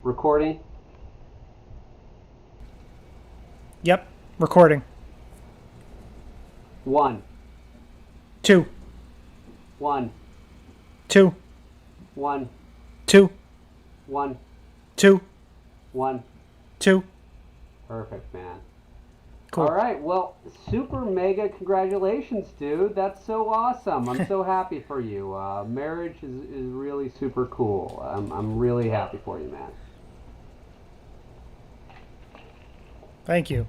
Recording? Yep, recording. One. Two, One. two, One. two, One. two, One. two. Perfect, man. Cool. All right. Well, super mega congratulations, dude. That's so awesome. I'm so happy for you. Marriage is really super cool. I'm really happy for you, man. Thank you.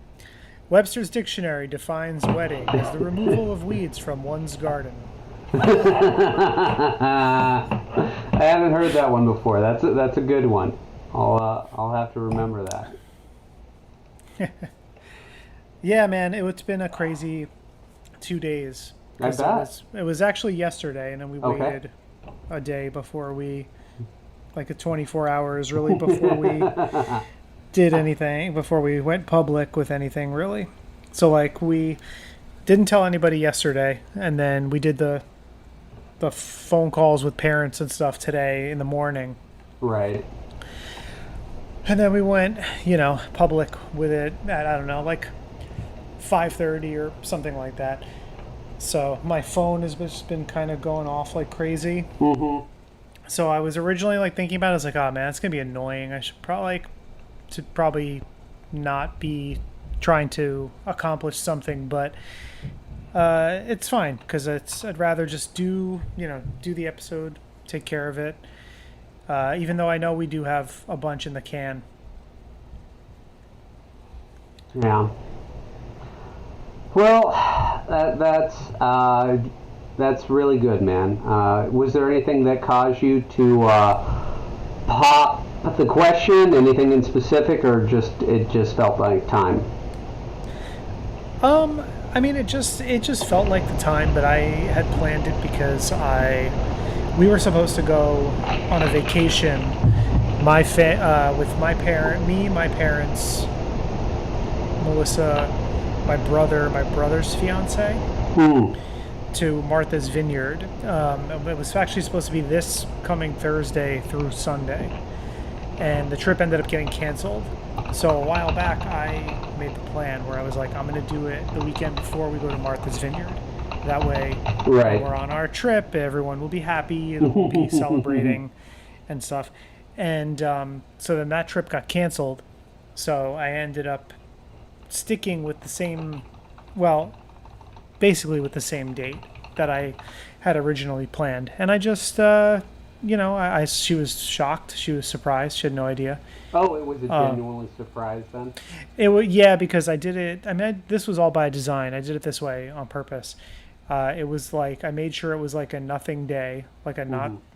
Webster's Dictionary defines wedding as the removal of weeds from one's garden. I haven't heard that one before. That's a good one. I'll have to remember that. Yeah, man, it's been a crazy 2 days. I 'Cause bet. it was actually yesterday, and then we Okay. waited a day before like a 24 hours really before we did anything, before we went public with anything really. So like we didn't tell anybody yesterday, and then we did the phone calls with parents and stuff today in the morning. Right. And then we went, public with it at, I don't know, like 5:30 or something like that. So my phone has just been kind of going off like crazy. Mm-hmm. So I was originally like thinking about it, I was like, oh man, it's gonna be annoying. I should probably not be trying to accomplish something, but it's fine because I'd rather just do the episode, take care of it. Even though I know we do have a bunch in the can. Yeah. Well, that's really good, man. Was there anything that caused you to pop the question? Anything in specific, or it just felt like time? I mean, it just felt like the time, but I had planned it because we were supposed to go on a vacation. With my parents, Melissa, my brother's fiance, Hmm. to Martha's Vineyard. It was actually supposed to be this coming Thursday through Sunday, and the trip ended up getting canceled. So a while back, I made the plan where I was like, I'm going to do it the weekend before we go to Martha's Vineyard. That way, Right. when we're on our trip, everyone will be happy and we'll be celebrating and stuff. And so then that trip got canceled. So I ended up sticking with basically with the same date that I had originally planned. And I just, she was shocked. She was surprised. She had no idea. Oh, it was a genuinely surprise then. Yeah, because I did it. I mean, this was all by design. I did it this way on purpose. It was like I made sure it was like a nothing day, like a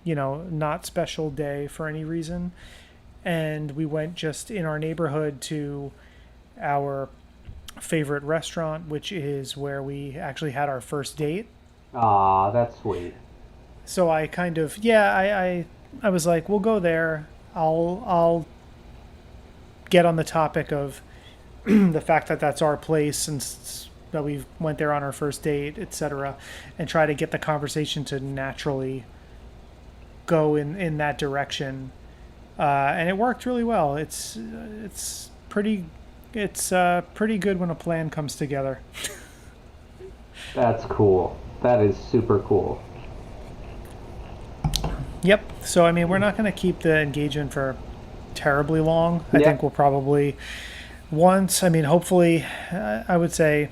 not special day for any reason. And we went just in our neighborhood to our favorite restaurant, which is where we actually had our first date. Aw, that's sweet. So I kind of I was like, we'll go there. I'll get on the topic of the fact that that's our place and that we went there on our first date, etc., and try to get the conversation to naturally go in that direction. And it worked really well. It's pretty good when a plan comes together. That's cool. That is super cool. Yep. So I mean, we're not going to keep the engagement for terribly long. I Yeah. think we'll probably hopefully, I would say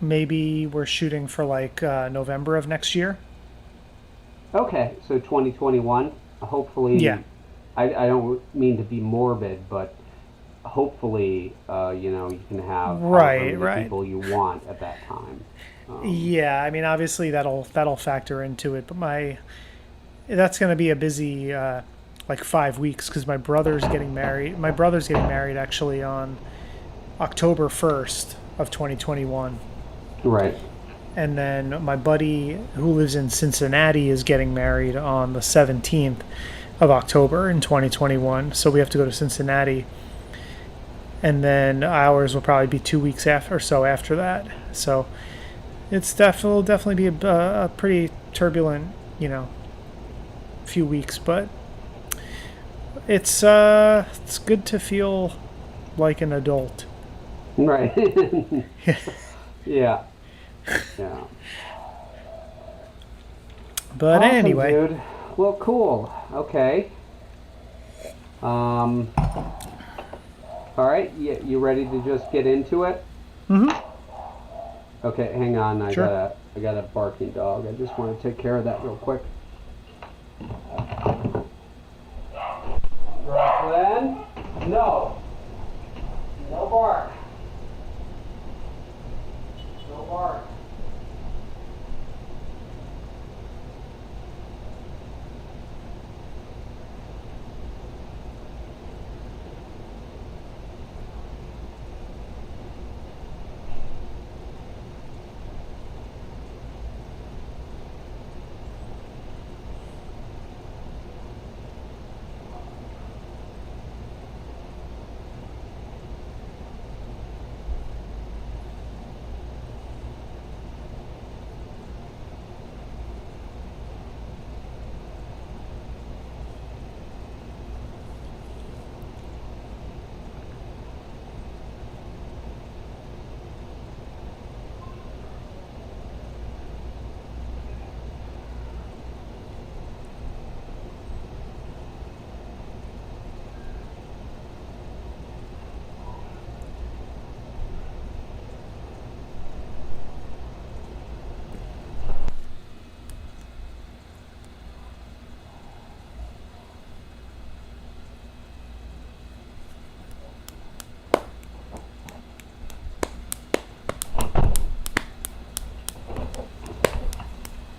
maybe we're shooting for like November of next year. Okay, so 2021. Hopefully, Yeah. I don't mean to be morbid, but hopefully, you can have however many Right. people you want at that time. Yeah, I mean, obviously that'll factor into it, but that's going to be a busy like 5 weeks because my brother's getting married. My brother's getting married actually on October 1st of 2021, Right. and then my buddy who lives in Cincinnati is getting married on the 17th of October in 2021. So we have to go to Cincinnati, and then ours will probably be 2 weeks after that. So will definitely be a pretty turbulent, few weeks, but It's good to feel like an adult. Right. Yeah. Yeah. But Awesome, anyway, dude. Well, cool. Okay. Um, all right. You ready to just get into it? Okay, hang on. sure. I got a barking dog. I just want to take care of that real quick. Brooklyn? No. No bark. No bark.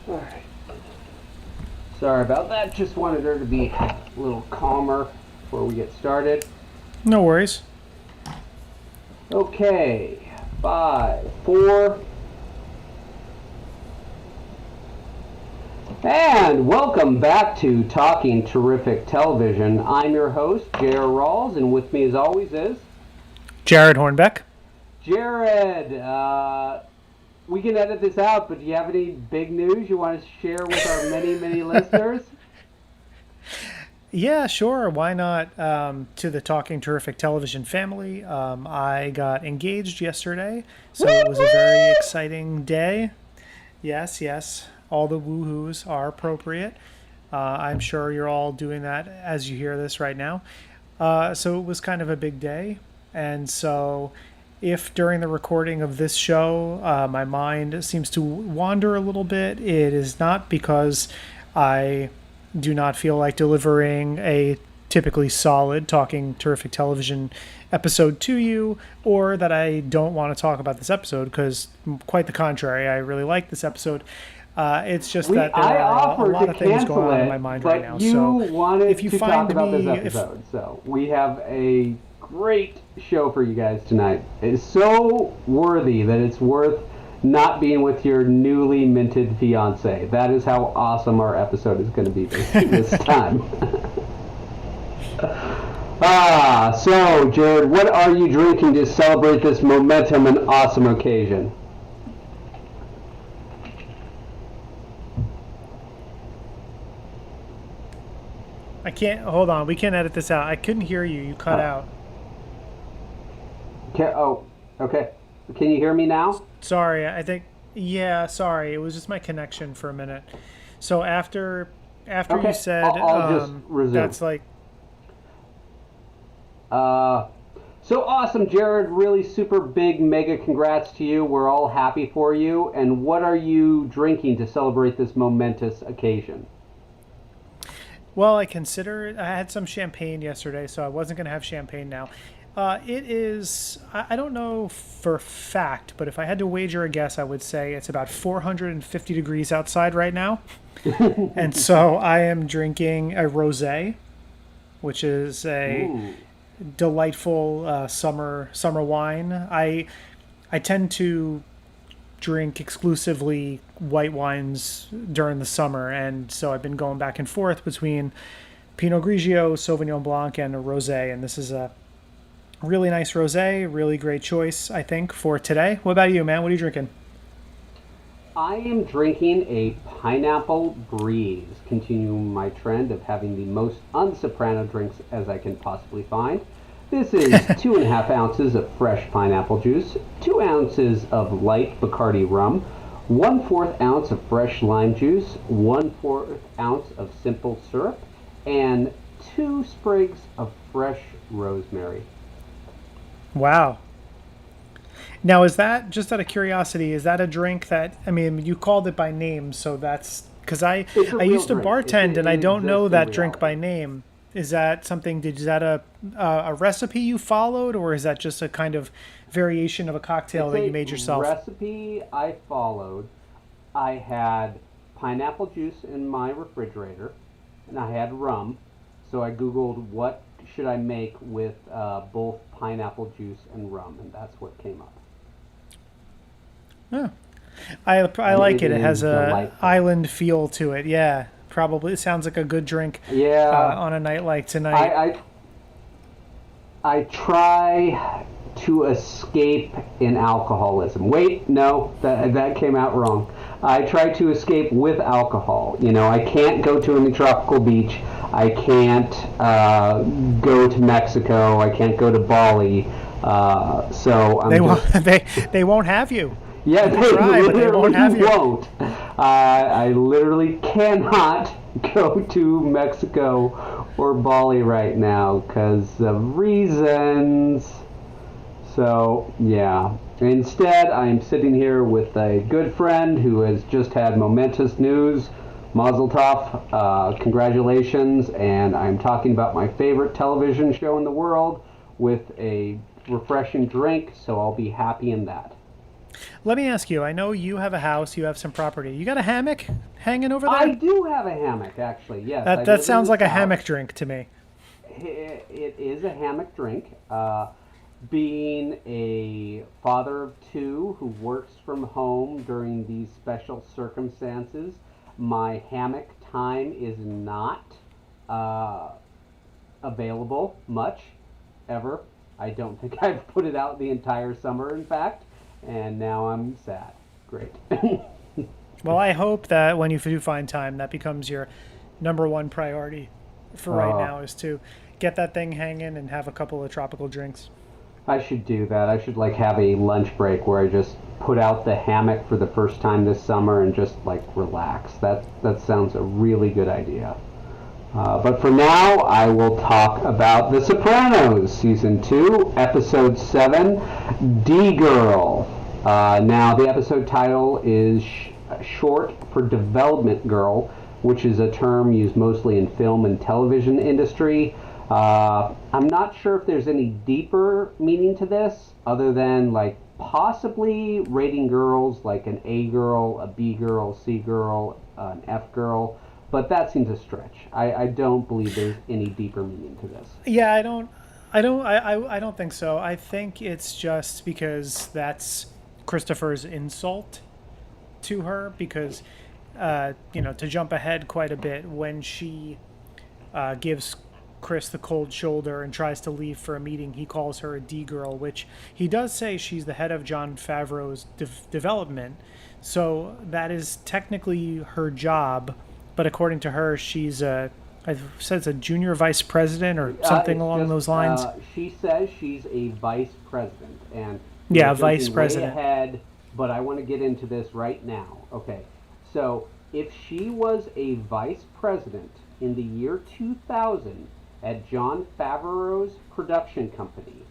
All right. Sorry about that. Just wanted her to be a little calmer before we get started. No worries. Okay. 5, 4. And welcome back to Talking Terrific Television. I'm your host, J.R. Rawls, and with me as always is... Jared Hornbeck. Jared, we can edit this out, but do you have any big news you want to share with our many, many listeners? Yeah, sure. Why not? To the Talking Terrific Television family. I got engaged yesterday, so it was a very exciting day. Yes, yes. All the woohoos are appropriate. I'm sure you're all doing that as you hear this right now. So it was kind of a big day. And so if during the recording of this show my mind seems to wander a little bit, it is not because I do not feel like delivering a typically solid Talking Terrific Television episode to you, or that I don't want to talk about this episode, because quite the contrary, I really like this episode. It's just that there are a lot of things going on in my mind right now. So if you find talk about me, this episode, so we have a great show for you guys tonight. It's so worthy that it's worth not being with your newly minted fiance. That is how awesome our episode is going to be this time. So Jared, what are you drinking to celebrate this momentum and awesome occasion? I can't, hold on, we can't edit this out. I couldn't hear you. You cut out. Okay. Can you hear me now? Sorry, I think, yeah, sorry. It was just my connection for a minute. So after Okay, you said, I'll just resume. that's like, So awesome, Jared. Really super big mega congrats to you. We're all happy for you. And what are you drinking to celebrate this momentous occasion? well, I had some champagne yesterday, so I wasn't going to have champagne now. It is, I don't know for fact, but if I had to wager a guess, I would say it's about 450 degrees outside right now. And so I am drinking a rosé, which is a Ooh. delightful summer wine. I tend to drink exclusively white wines during the summer, and so I've been going back and forth between Pinot Grigio, Sauvignon Blanc, and a rosé, and this is a really nice rosé, really great choice, I think, for today. What about you, man? What are you drinking? I am drinking a pineapple breeze, continuing my trend of having the most unsoprano drinks as I can possibly find. This is 2.5 ounces of fresh pineapple juice, 2 ounces of light Bacardi rum, 1/4 ounce of fresh lime juice, 1/4 ounce of simple syrup, and 2 sprigs of fresh rosemary. Wow. Now, is that, just out of curiosity, is that a drink that, I mean, you called it by name, so that's, because It's a I real used to drink. bartend and I It don't know exists that in drink by reality. name. Is that something, is that a recipe you followed, or is that just a kind of variation of a cocktail It's that you a made yourself? recipe I followed. I had pineapple juice in my refrigerator, and I had rum. So I Googled what should I make with both pineapple juice and rum, and that's what came up. Oh, I And like it it. It has is a delightful. island feel to it. Yeah, probably. It sounds like a good drink Yeah, on a night like I, tonight. I try to escape in alcoholism. Wait, no, that came out wrong. I try to escape with alcohol. You know, I can't go to any tropical beach. I can't go to Mexico. I can't go to Bali. So They I'm won't. just They won't have you. yeah, You could they try, but they won't literally have you. won't. I literally cannot go to Mexico or Bali right now because of reasons. So, yeah. Instead, I'm sitting here with a good friend who has just had momentous news. Mazel tov, congratulations, and I'm talking about my favorite television show in the world with a refreshing drink, so I'll be happy in that. Let me ask you. I know you have a house. You have some property. You got a hammock hanging over I there? do have a hammock, actually. Yes, I That live in sounds the like a south. hammock drink to me. It is a hammock drink. Being a father of two who works from home during these special circumstances, my hammock time is not uh, available much ever. I don't think I've put it out the entire summer, in fact, and now I'm sad. Great. Well, I hope that when you do find time, that becomes your number one priority for right uh, now is to get that thing hanging and have a couple of tropical drinks. I should do that. I should like have a lunch break where I just put out the hammock for the first time this summer and just like relax. That sounds a really good idea. But for now, I will talk about The Sopranos, Season 2, Episode 7, D-Girl. Now, the episode title is short for Development Girl, which is a term used mostly in film and television industry. I'm not sure if there's any deeper meaning to this, other than like possibly rating girls like an A girl, a B girl, C girl, an F girl, but that seems a stretch. I don't believe there's any deeper meaning to this. Yeah, I don't think so. I think it's just because that's Christopher's insult to her. Because, to jump ahead quite a bit, when she gives Chris the cold shoulder and tries to leave for a meeting, he calls her a D girl, which he does say she's the head of John Favreau's development. So that is technically her job, but according to her, she's I said it's a junior vice president or something It's along just those lines. she says she's a vice president, and we're Yeah, vice jumping way president. ahead. But I want to get into this right now. Okay, so if she was a vice president in the year 2000 at John Favreau's production company,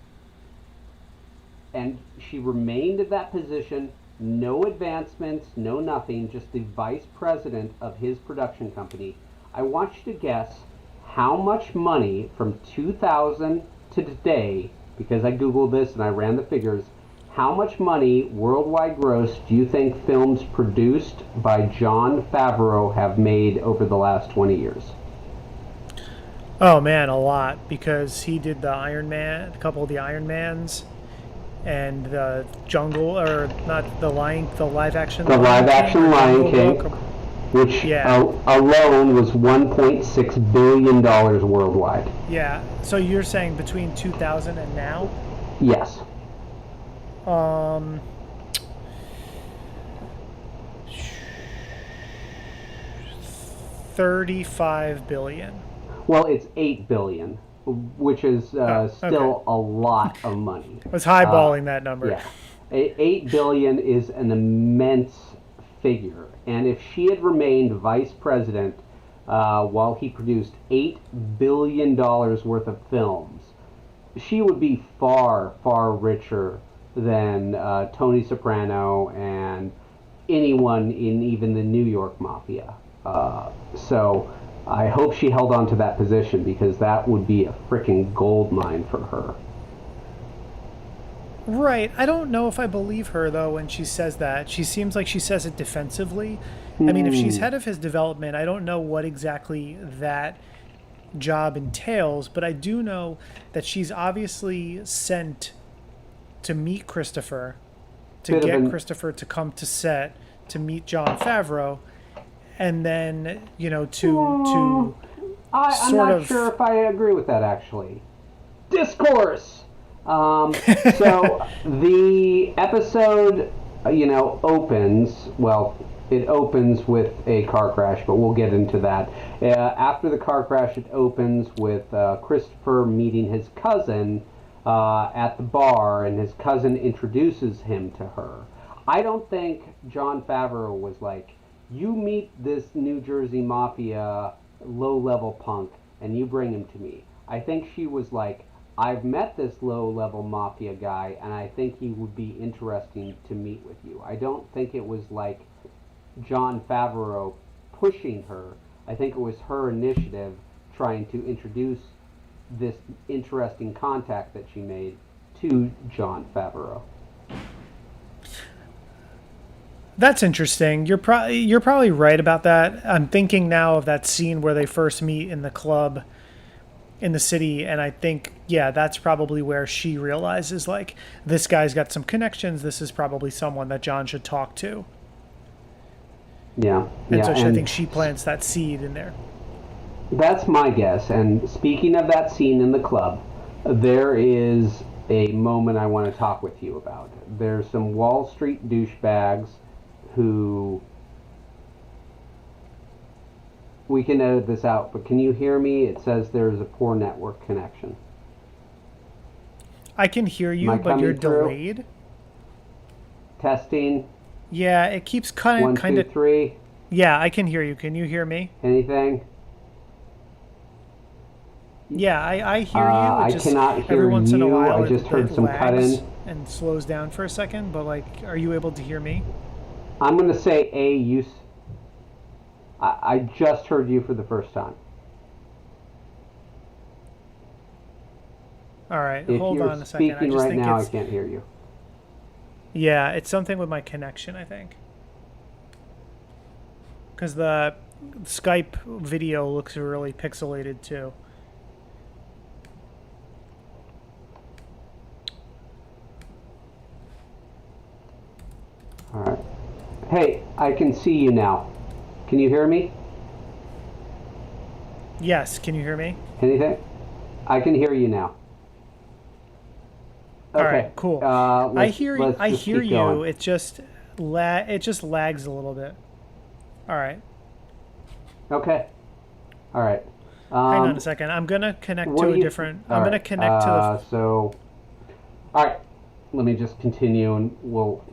and she remained in that position, no advancements, no nothing, just the vice president of his production company. I want you to guess how much money from 2000 to today, because I Googled this and I ran the figures, how much money worldwide gross do you think films produced by John Favreau have made over the last 20 years? Oh man, a lot, because he did the Iron Man, a couple of the Iron Mans, and the Jungle, or not the live action The Lion live King action or Lion Jungle King, Book. which Yeah, alone was $1.6 billion worldwide. yeah. So you're saying between 2000 and now? Yes. Um, $35 billion. Well, it's 8 billion, which is still okay. a lot of money. I was highballing that number. Yeah, 8 billion is an immense figure, and if she had remained vice president while he produced $8 billion worth of films, she would be far, far richer than Tony Soprano and anyone in even the New York mafia. So I hope she held on to that position because that would be a freaking gold mine for her. Right. I don't know if I believe her, though, when she says that. She seems like she says it defensively. I mean, if she's Hmm. head of his development, I don't know what exactly that job entails, but I do know that she's obviously sent to meet Christopher, to Bit of get an Christopher to come to set, to meet Jon Favreau, and then, to I'm sort not of. sure if I agree with that actually. Discourse. So the episode, opens. Well, it opens with a car crash, but we'll get into that. After the car crash, it opens with Christopher meeting his cousin at the bar, and his cousin introduces him to her. I don't think Jon Favreau was like, you meet this New Jersey Mafia low level punk and you bring him to me. I think she was like, I've met this low level mafia guy and I think he would be interesting to meet with you. I don't think it was like Jon Favreau pushing her. I think it was her initiative trying to introduce this interesting contact that she made to Jon Favreau. That's interesting. You're probably right about that. I'm thinking now of that scene where they first meet in the club in the city, and I think, yeah, that's probably where she realizes, like, this guy's got some connections. This is probably someone that John should talk to. Yeah, And yeah, so I and think she plants that seed in there. that's my guess. And speaking of that scene in the club, there is a moment I want to talk with you about. There's some Wall Street douchebags who, we can edit this out, but can you hear me? It says there's a poor network connection. I can hear Am you, I but you're coming through? delayed. Testing. Yeah, it keeps kind One, of, kind two, of. three. Yeah, I can hear you. Can you hear me? Anything? Yeah, I hear you. It I just cannot every hear once in a you. while I just heard it some cut lags in. and slows down for a second. But like, are you able to hear me? I'm going to say A. I just heard you for the first time. All right, If hold you're on a second. I speaking just right think now, I it's can't hear you. yeah, it's something with my connection. I think because the Skype video looks really pixelated too. All right. Hey, I can see you now. Can you hear me? Yes, can you hear me? Anything? I can hear you now. All Okay. right, cool. Let's let's I just hear keep you. going. It just lags a little bit. All right. Okay. All right. Hang on a second. I'm gonna connect What to do a you? different. All I'm gonna right. connect to the. So, all right. Let me just continue, and we'll.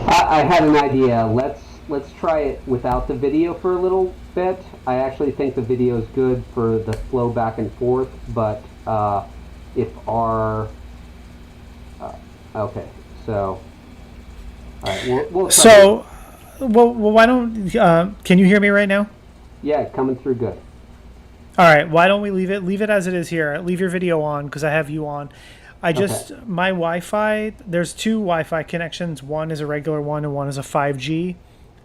I had an idea. Let's try it without the video for a little bit. I actually think the video is good for the flow back and forth, but if our okay, so all right, we'll try this. So, well, why don't? Can you hear me right now? Yeah, coming through good. All right. Why don't we leave it as it is here? Leave your video on because I have you on. I Okay. just my Wi-Fi. There's two Wi-Fi connections. One is a regular one, and one is a 5G.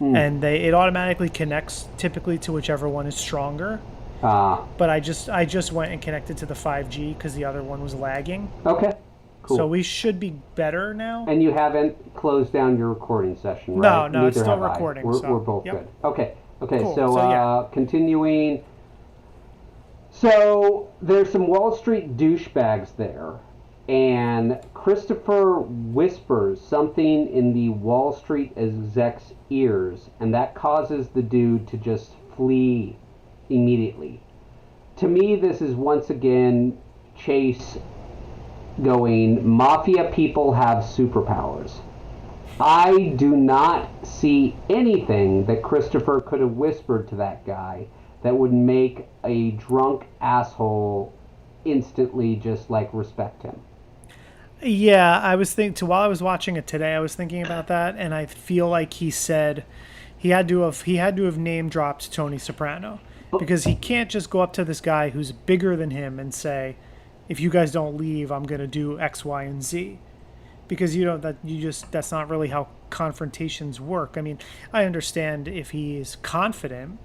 And it automatically connects typically to whichever one is stronger. Uh, But I just went and connected to the 5G because the other one was lagging. okay. Cool. So we should be better now. And you haven't closed down your recording session, No, right? no, it's Neither still have I. recording, We're, so, we're both yep. good. Okay. Cool. So, So, yeah. continuing. So there's some Wall Street douchebags there, and Christopher whispers something in the Wall Street exec's ears, and that causes the dude to just flee immediately. To me, this is once again Chase going, Mafia people have superpowers. I do not see anything that Christopher could have whispered to that guy that would make a drunk asshole instantly just like respect him. Yeah, I was thinking while I was watching it today, I was thinking about that, and I feel like he said he had to have name dropped Tony Soprano, because he can't just go up to this guy who's bigger than him and say, if you guys don't leave, I'm gonna do X, Y, and Z. Because that's not really how confrontations work. I mean, I understand if he's confident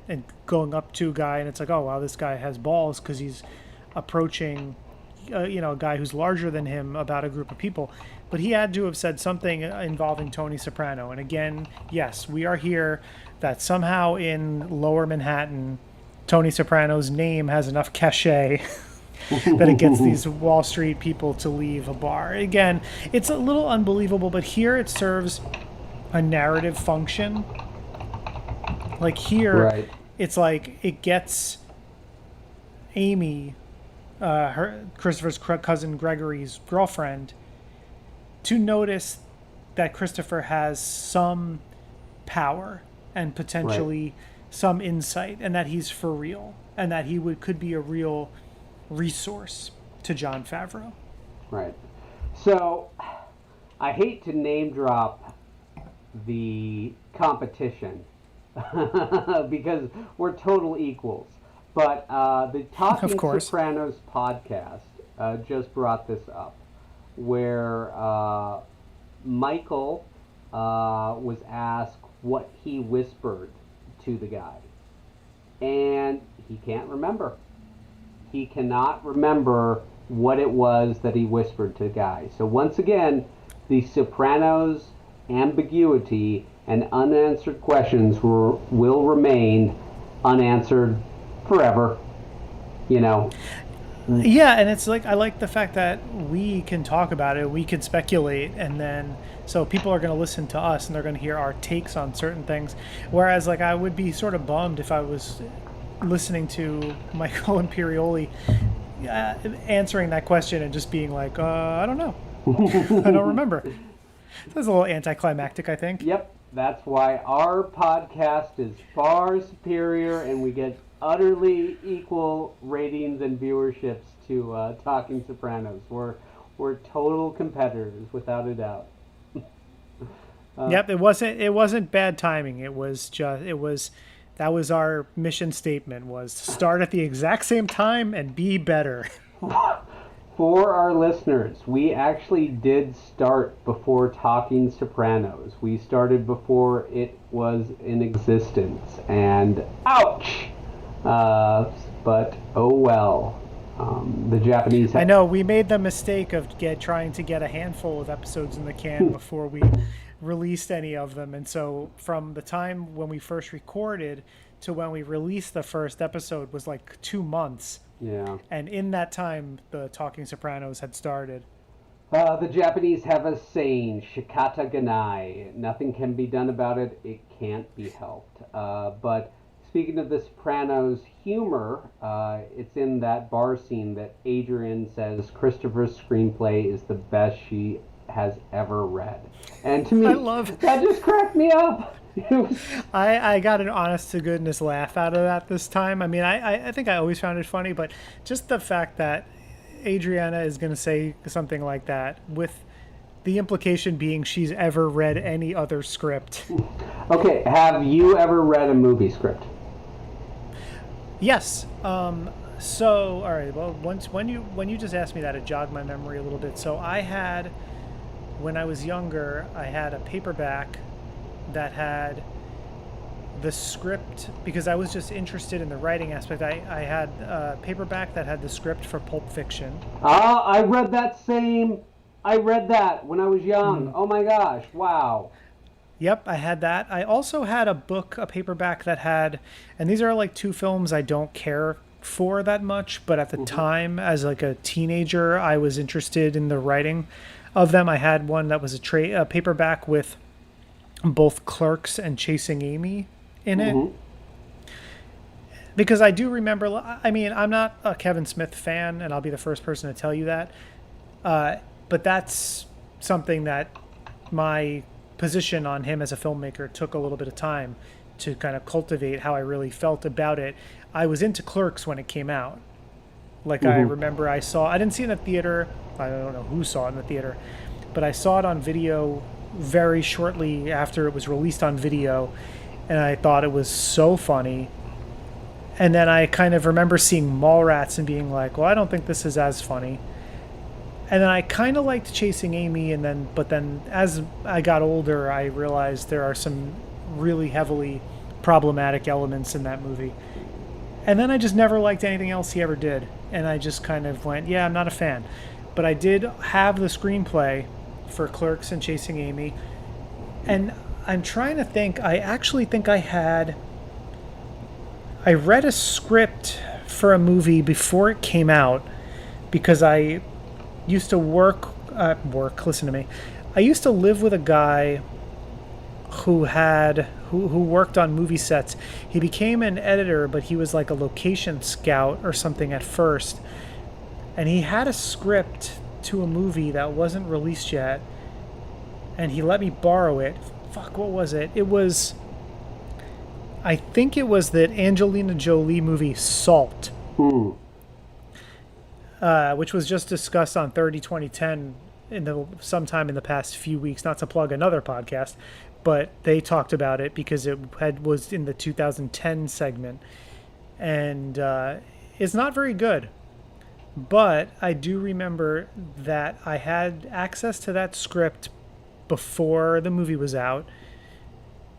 and going up to a guy and it's like, oh wow, this guy has balls because he's approaching a guy who's larger than him about a group of people. But he had to have said something involving Tony Soprano. And again, yes, we are here that somehow in Lower Manhattan, Tony Soprano's name has enough cachet that it gets these Wall Street people to leave a bar. Again, it's a little unbelievable, but here it serves a narrative function. Like here, Right. It's like it gets Amy, Christopher's cousin Gregory's girlfriend, to notice that Christopher has some power and potentially some insight, and that he's for real, and that he could be a real resource to Jon Favreau. Right. So, I hate to name drop the competition because we're total equals. But the Talking Sopranos podcast just brought this up, where Michael was asked what he whispered to the guy. And he can't remember. He cannot remember what it was that he whispered to the guy. So once again, the Sopranos ambiguity and unanswered questions will remain unanswered forever. Yeah, and it's like I like the fact that we can talk about it, we can speculate, and then so people are going to listen to us and they're going to hear our takes on certain things. Whereas like I would be sort of bummed if I was listening to Michael Imperioli answering that question and just being like, I don't know. I don't remember. That's a little anticlimactic, I think. Yep, that's why our podcast is far superior and we get utterly equal ratings and viewerships to Talking Sopranos. We're total competitors, without a doubt. Yep, it wasn't bad timing. That was our mission statement, was to start at the exact same time and be better. For our listeners, we actually did start before Talking Sopranos. We started before it was in existence, and ouch! But oh well. The Japanese. I know we made the mistake of trying to get a handful of episodes in the can before we released any of them, and so from the time when we first recorded to when we released the first episode was like 2 months. Yeah. And in that time, the Talking Sopranos had started. The Japanese have a saying, shikata ganai. Nothing can be done about it. It can't be helped. But speaking of the Sopranos humor, it's in that bar scene that Adrian says Christopher's screenplay is the best she has ever read. And to me, that just cracked me up. I got an honest to goodness laugh out of that this time. I mean, I think I always found it funny, but just the fact that Adriana is going to say something like that with the implication being she's ever read any other script. Okay, have you ever read a movie script? Yes. So, all right. Well, when you just asked me that, it jogged my memory a little bit. So when I was younger, I had a paperback that had the script, because I was just interested in the writing aspect. I had a paperback that had the script for Pulp Fiction. I read that same. I read that when I was young. Oh my gosh! Wow. Yep, I had that. I also had a paperback that had, and these are like two films I don't care for that much, but at the Hmm. time, as like a teenager, I was interested in the writing of them. I had one that was a paperback with both Clerks and Chasing Amy in it, Hmm. because I do remember. I mean, I'm not a Kevin Smith fan, and I'll be the first person to tell you that. But that's something that my position on him as a filmmaker took a little bit of time to kind of cultivate how I really felt about it. I was into Clerks when it came out. Like I Hmm. remember I didn't see it in the theater. I don't know who saw it in the theater, but I saw it on video very shortly after it was released on video, and I thought it was so funny. And then I kind of remember seeing Mallrats and being like, well, I don't think this is as funny. And then I kind of liked Chasing Amy, but then as I got older, I realized there are some really heavily problematic elements in that movie. And then I just never liked anything else he ever did, and I just kind of went, yeah, I'm not a fan. But I did have the screenplay for Clerks and Chasing Amy, and I'm trying to think. I actually think I read a script for a movie before it came out because I used to listen to me. I used to live with a guy who worked on movie sets. He became an editor, but he was like a location scout or something at first. And he had a script to a movie that wasn't released yet, and he let me borrow it. Fuck, what was it? I think it was that Angelina Jolie movie Salt, Hmm. which was just discussed on 30 2010 sometime in the past few weeks. Not to plug another podcast, but they talked about it because was in the 2010 segment, and it's not very good. But I do remember that I had access to that script before the movie was out.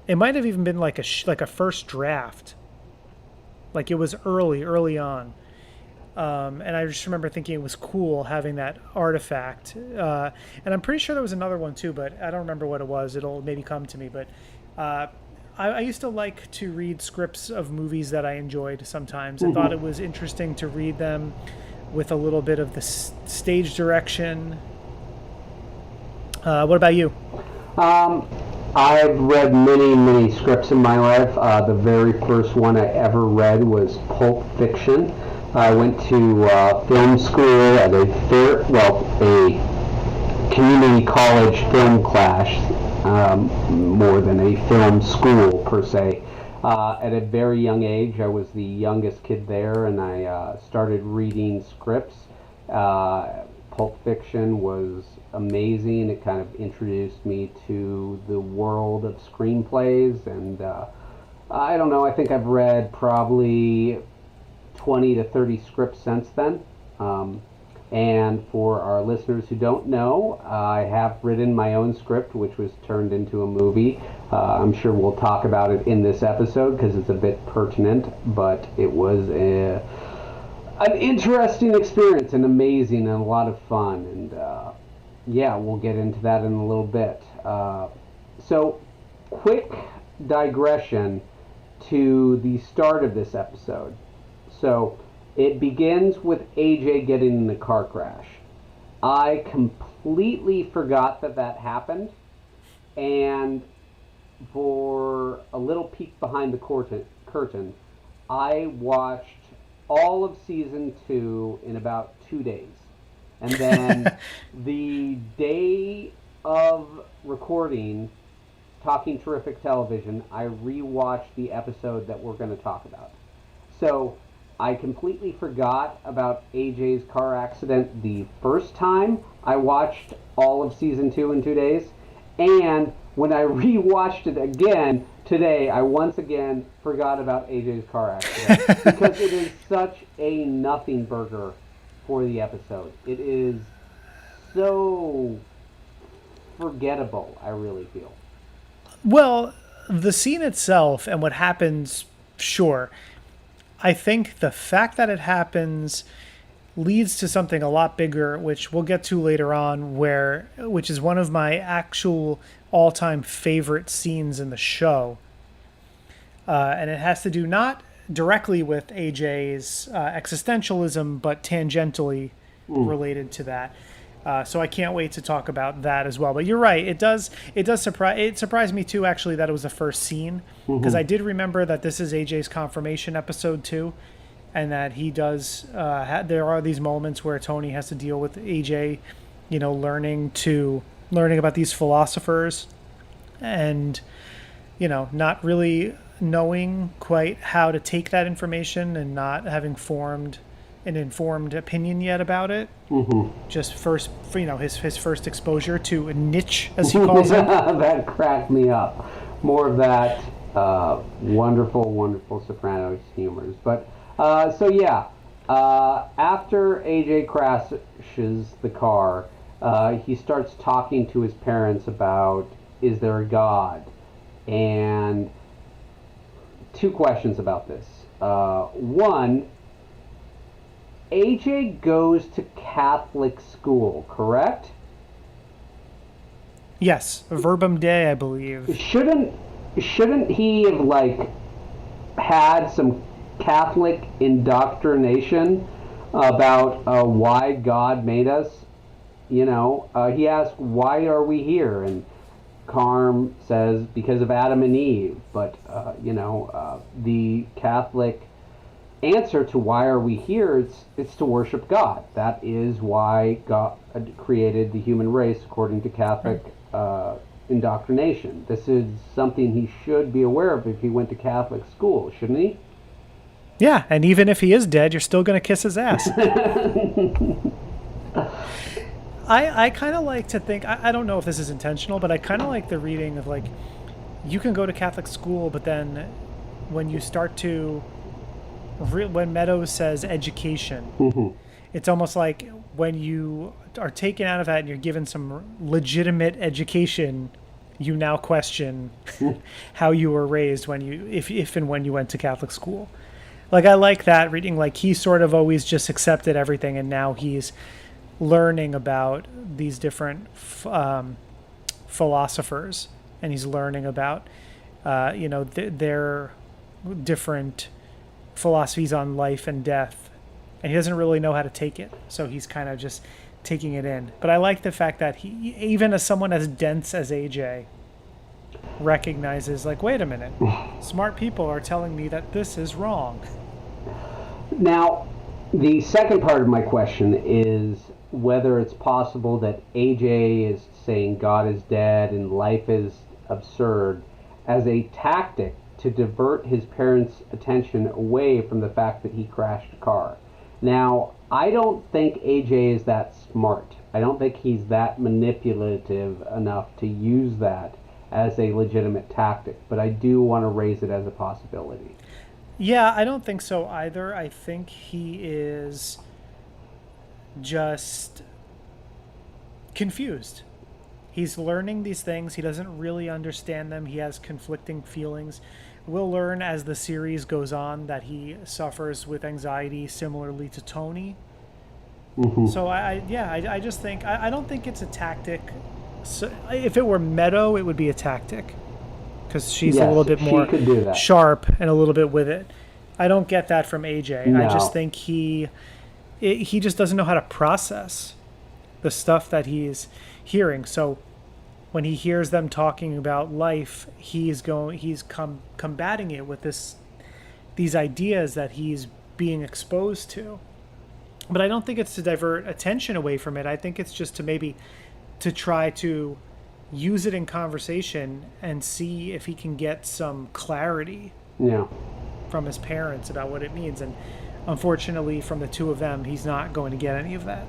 It might have even been like a first draft. Like it was early on. And I just remember thinking it was cool having that artifact. And I'm pretty sure there was another one too, but I don't remember what it was. It'll maybe come to me. But I used to like to read scripts of movies that I enjoyed sometimes. I thought it was interesting to read them with a little bit of the stage direction. What about you? Um, I've read many scripts in my life. The very first one I ever read was Pulp Fiction. I went to film school at a community college film class, more than a film school per se. At a very young age, I was the youngest kid there, and I started reading scripts. Pulp Fiction was amazing. It kind of introduced me to the world of screenplays, and I don't know, I think I've read probably 20 to 30 scripts since then. And for our listeners who don't know, I have written my own script, which was turned into a movie. I'm sure we'll talk about it in this episode because it's a bit pertinent, but it was an interesting experience and amazing and a lot of fun. And yeah, we'll get into that in a little bit. So, quick digression to the start of this episode. So, it begins with AJ getting in a car crash. I completely forgot that happened, and for a little peek behind the curtain, I watched all of season 2 in about 2 days. And then the day of recording Talking Terrific Television, I rewatched the episode that we're going to talk about. So I completely forgot about AJ's car accident the first time I watched all of season 2 in 2 days. And when I rewatched it again today, I once again forgot about AJ's car accident because it is such a nothing burger for the episode. It is so forgettable, I really feel. Well, the scene itself and what happens, sure. I think the fact that it happens leads to something a lot bigger, which we'll get to later on, which is one of my actual all-time favorite scenes in the show, and it has to do not directly with AJ's existentialism, but tangentially related to that. So I can't wait to talk about that as well. But you're right; it surprised me too, actually, that it was the first scene, because I did remember that this is AJ's confirmation episode too, and that he does. There are these moments where Tony has to deal with AJ, learning about these philosophers, and not really knowing quite how to take that information and not having formed an informed opinion yet about it. Just first, his first exposure to a niche, as he calls it. That cracked me up. More of that wonderful, wonderful Sopranos humors. But so yeah, after AJ crashes the car, he starts talking to his parents about, is there a God? And two questions about this. One, AJ goes to Catholic school, correct? Yes, Verbum Dei, I believe. Shouldn't he have had some Catholic indoctrination about why God made us? He asks, why are we here? And Carm says, because of Adam and Eve. But the Catholic answer to why are we here, it's to worship God. That is why God created the human race according to Catholic indoctrination. This is something he should be aware of if he went to Catholic school, shouldn't he? Yeah, and even if he is dead, you're still going to kiss his ass. I kind of like to think, I don't know if this is intentional, but I kind of like the reading of you can go to Catholic school, but then when you start to, when Meadows says education, it's almost like when you are taken out of that and you're given some legitimate education, you now question how you were raised if and when you went to Catholic school. I like that reading, he sort of always just accepted everything, and now he's learning about these different philosophers, and he's learning about their different philosophies on life and death, and he doesn't really know how to take it, so he's kind of just taking it in. But I like the fact that he, even as someone as dense as AJ, recognizes, wait a minute, smart people are telling me that this is wrong. Now, the second part of my question is whether it's possible that AJ is saying God is dead and life is absurd as a tactic to divert his parents' attention away from the fact that he crashed a car. Now, I don't think AJ is that smart. I don't think he's that manipulative enough to use that as a legitimate tactic, but I do want to raise it as a possibility. Yeah, I don't think so either. I think he is just confused. He's learning these things. He doesn't really understand them. He has conflicting feelings. We'll learn as the series goes on that he suffers with anxiety similarly to Tony. So I just think, I don't think it's a tactic. So if it were Meadow, it would be a tactic, because she's a little bit more sharp and a little bit with it. I don't get that from AJ. No. I just think he just doesn't know how to process the stuff that he's hearing. So when he hears them talking about life, he's combating it with these ideas that he's being exposed to. But I don't think it's to divert attention away from it. I think it's just to try to use it in conversation and see if he can get some clarity from his parents about what it means. And unfortunately, from the two of them, he's not going to get any of that.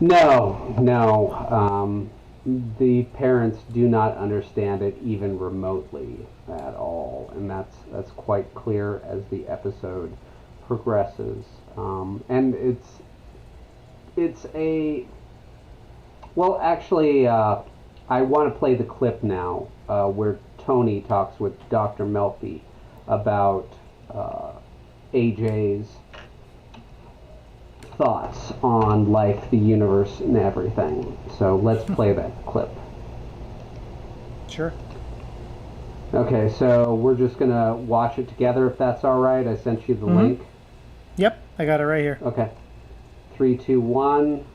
No. The parents do not understand it even remotely at all, and that's quite clear as the episode progresses. And it's a... Well, actually, I want to play the clip now where Tony talks with Dr. Melfi about AJ's thoughts on life, the universe, and everything. So let's play that clip. Sure. Okay, so we're just going to watch it together if that's all right. I sent you the link. Yep, I got it right here. Okay. 3, 2, 1.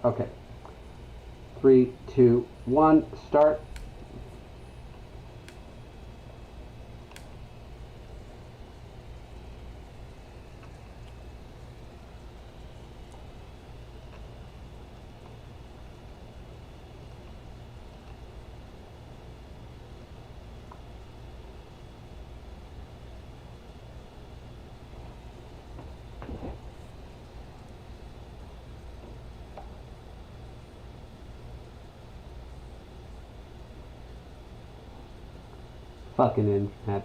Okay. 3, 2, 1. Start. Fucking internet.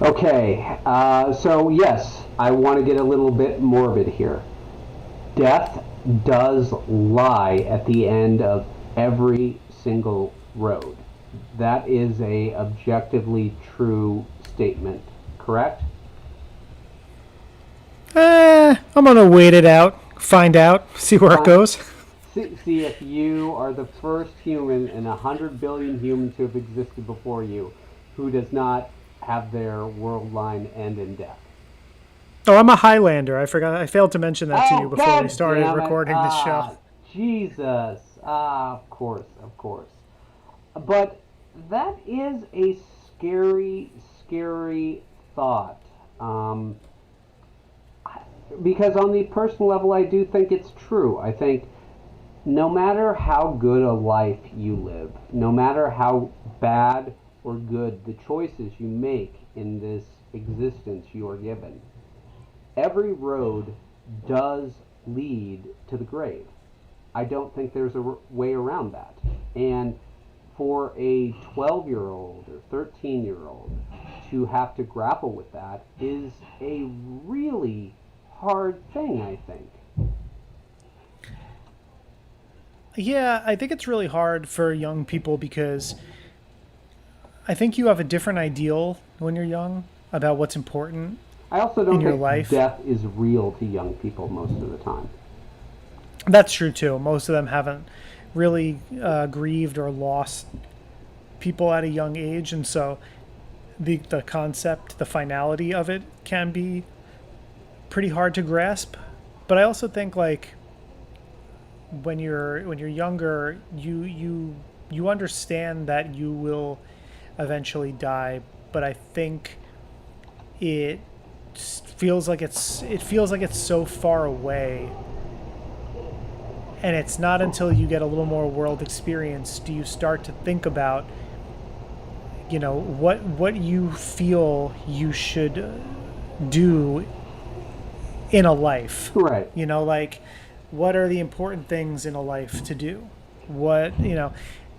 Okay, so yes, I want to get a little bit morbid here. Death does lie at the end of every single road. That is a objectively true statement, correct? I'm gonna wait it out, find out, see where it goes. See if you are the first human in 100 billion humans who have existed before you who does not have their world line end in death. Oh, I'm a Highlander. I forgot. I failed to mention that to you before God we started damn it. recording this show. Jesus. Of course, of course. But that is a scary, scary thought. Because on the personal level, I do think it's true. I think no matter how good a life you live, no matter how bad or good the choices you make in this existence you are given, every road does lead to the grave. I don't think there's a way around that. And for a 12-year-old or 13-year-old to have to grapple with that is a really hard thing, I think. Yeah, I think it's really hard for young people because I think you have a different ideal when you're young about what's important I also don't in your think life. death is real to young people most of the time. That's true too. Most of them haven't really grieved or lost people at a young age, and so the concept, the finality of it can be pretty hard to grasp. But I also think like when you're younger, you understand that you will eventually die, but I think it feels like it's so far away, and it's not until you get a little more world experience do you start to think about what you feel you should do in a life. Right. Like what are the important things in a life to do? What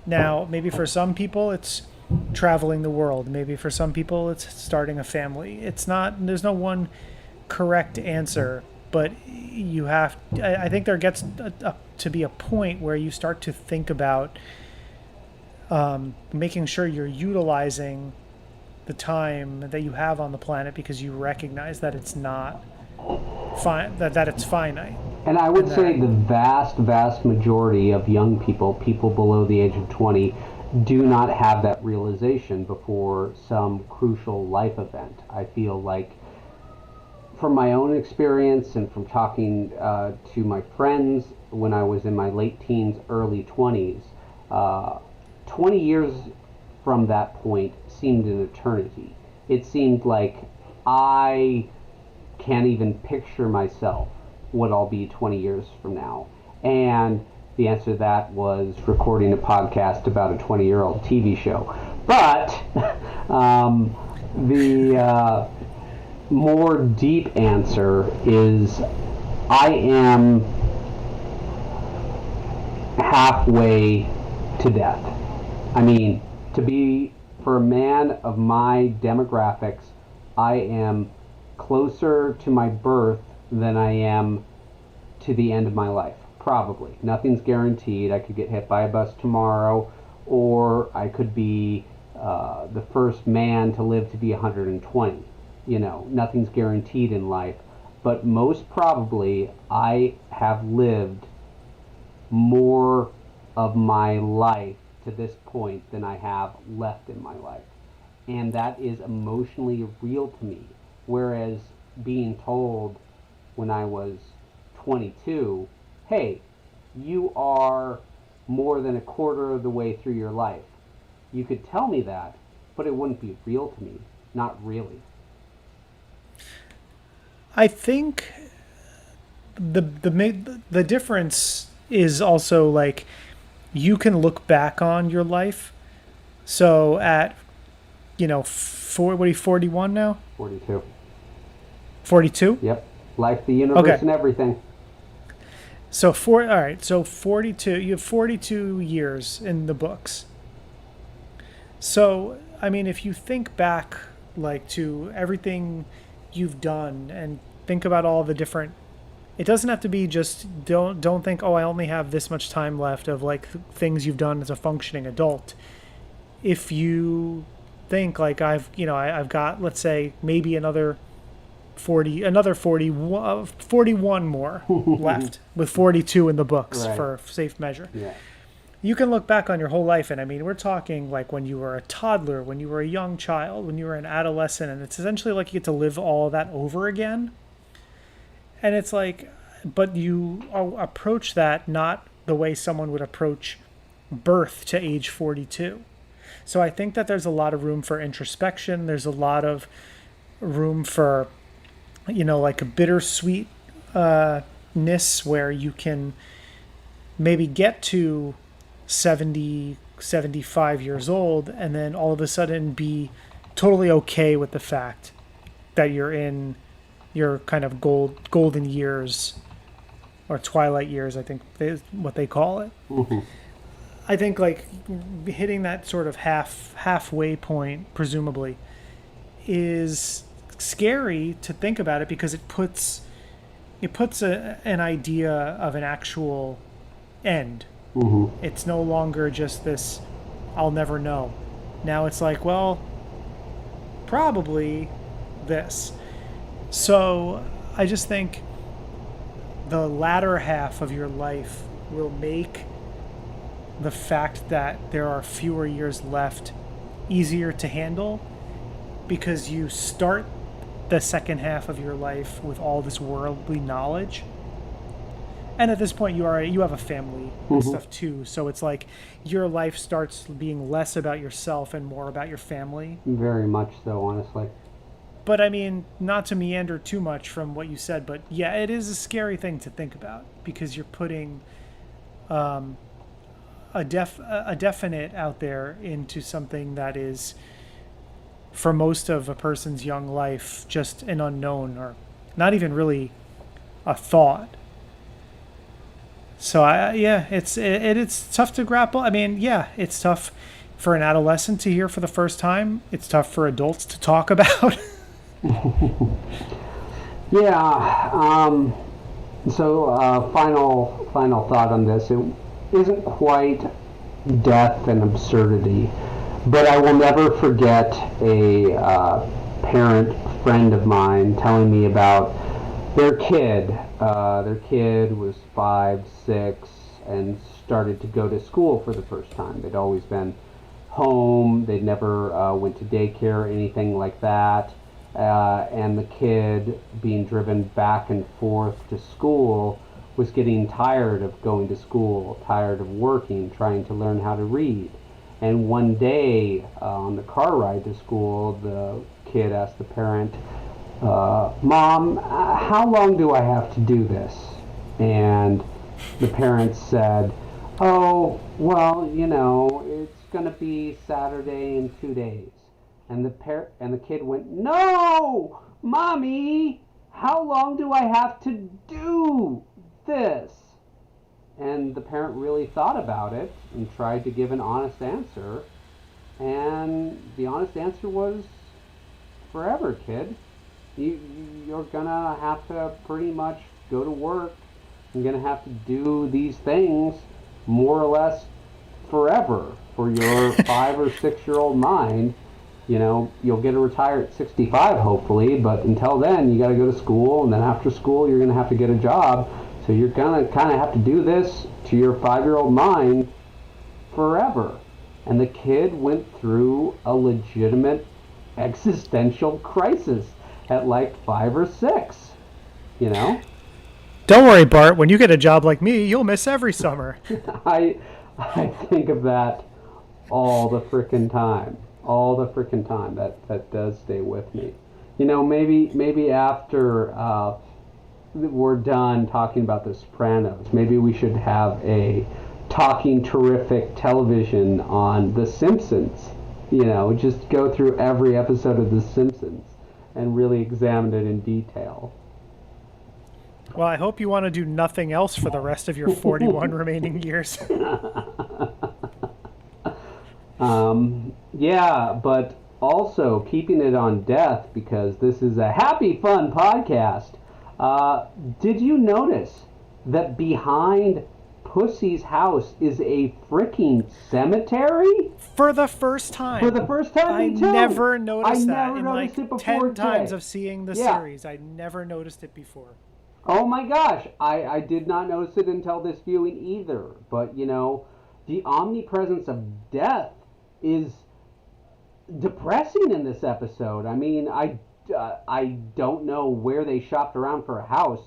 Now, maybe for some people it's traveling the world. Maybe for some people it's starting a family. It's not, there's no one correct answer, but you have, I think there gets to be a point where you start to think about making sure you're utilizing the time that you have on the planet because you recognize that it's not that it's finite. And I would And say that, the vast, vast majority of young people, people below the age of 20, do not have that realization before some crucial life event. I feel like, from my own experience and from talking to my friends when I was in my late teens, early 20s, 20 years from that point seemed an eternity. It seemed like I can't even picture myself what I'll be 20 years from now. And the answer to that was recording a podcast about a 20-year-old TV show. But the more deep answer is I am halfway to death. I mean, for a man of my demographics, I am closer to my birth than I am to the end of my life. Probably. Nothing's guaranteed. I could get hit by a bus tomorrow, or I could be the first man to live to be 120. Nothing's guaranteed in life. But most probably, I have lived more of my life to this point than I have left in my life. And that is emotionally real to me. Whereas being told when I was 22, hey, you are more than a quarter of the way through your life. You could tell me that, but it wouldn't be real to me. Not really. I think the difference is also like you can look back on your life. So at what are you, 41 now? 42. 42? Yep. Life, the universe, Okay. and everything. So all right, so 42, you have 42 years in the books. So, I mean, if you think back like to everything you've done and think about all the different, it doesn't have to be just don't think, oh, I only have this much time left of like things you've done as a functioning adult. If you think like I've got, let's say, maybe another 41 more left with 42 in the books, Right. for safe measure. Yeah. You can look back on your whole life, and I mean, we're talking like when you were a toddler, when you were a young child, when you were an adolescent, and it's essentially like you get to live all of that over again. And it's like, but you approach that not the way someone would approach birth to age 42. So I think that there's a lot of room for introspection. There's a lot of room for, like a bittersweetness where you can maybe get to 70, 75 years old and then all of a sudden be totally okay with the fact that you're in your kind of golden years, or twilight years, I think is what they call it. Mm-hmm. I think like hitting that sort of halfway point, presumably, is scary to think about it because it puts an idea of an actual end. Mm-hmm. It's no longer just this, I'll never know. Now it's like, well, probably this. So I just think the latter half of your life will make the fact that there are fewer years left easier to handle, because you start the second half of your life with all this worldly knowledge. And at this point, you have a family and stuff too. So it's like your life starts being less about yourself and more about your family. Very much so, honestly. But I mean, not to meander too much from what you said, but yeah, it is a scary thing to think about because you're putting a definite out there into something that is, for most of a person's young life, just an unknown or not even really a thought. So it's tough to grapple. I mean, yeah, it's tough for an adolescent to hear for the first time. It's tough for adults to talk about. Yeah. Final thought on this. It isn't quite death and absurdity, but I will never forget a parent friend of mine telling me about their kid. Their kid was 5, 6, and started to go to school for the first time. They'd always been home. They'd never went to daycare or anything like that. And the kid, being driven back and forth to school, was getting tired of going to school, tired of working, trying to learn how to read. And one day, on the car ride to school, the kid asked the parent, Mom, how long do I have to do this? And the parents said, oh, well, it's going to be Saturday in 2 days. And the kid went, no, Mommy, how long do I have to do this? And the parent really thought about it and tried to give an honest answer. And the honest answer was, forever, kid. You're gonna have to pretty much go to work. You're gonna have to do these things more or less forever for your 5 or 6-year-old mind. You'll get to retire at 65, hopefully, but until then, you got to go to school, and then after school, you're going to have to get a job. So you're going to kind of have to do this to your 5-year-old mind forever. And the kid went through a legitimate existential crisis at like 5 or 6, Don't worry, Bart. When you get a job like me, you'll miss every summer. I think of that all the frickin' time. All the frickin' time. That does stay with me. Maybe after we're done talking about The Sopranos, maybe we should have a talking terrific television on The Simpsons. Just go through every episode of The Simpsons and really examine it in detail. Well, I hope you want to do nothing else for the rest of your 41 remaining years. Yeah, but also keeping it on death, because this is a happy, fun podcast. Did you notice that behind Pussy's house is a freaking cemetery? For the first time. For the first time, I never noticed that. In like 10 times today. of seeing the series, I never noticed it before. Oh my gosh, I did not notice it until this viewing either. But, the omnipresence of death is depressing in this episode. I mean, I don't know where they shopped around for a house.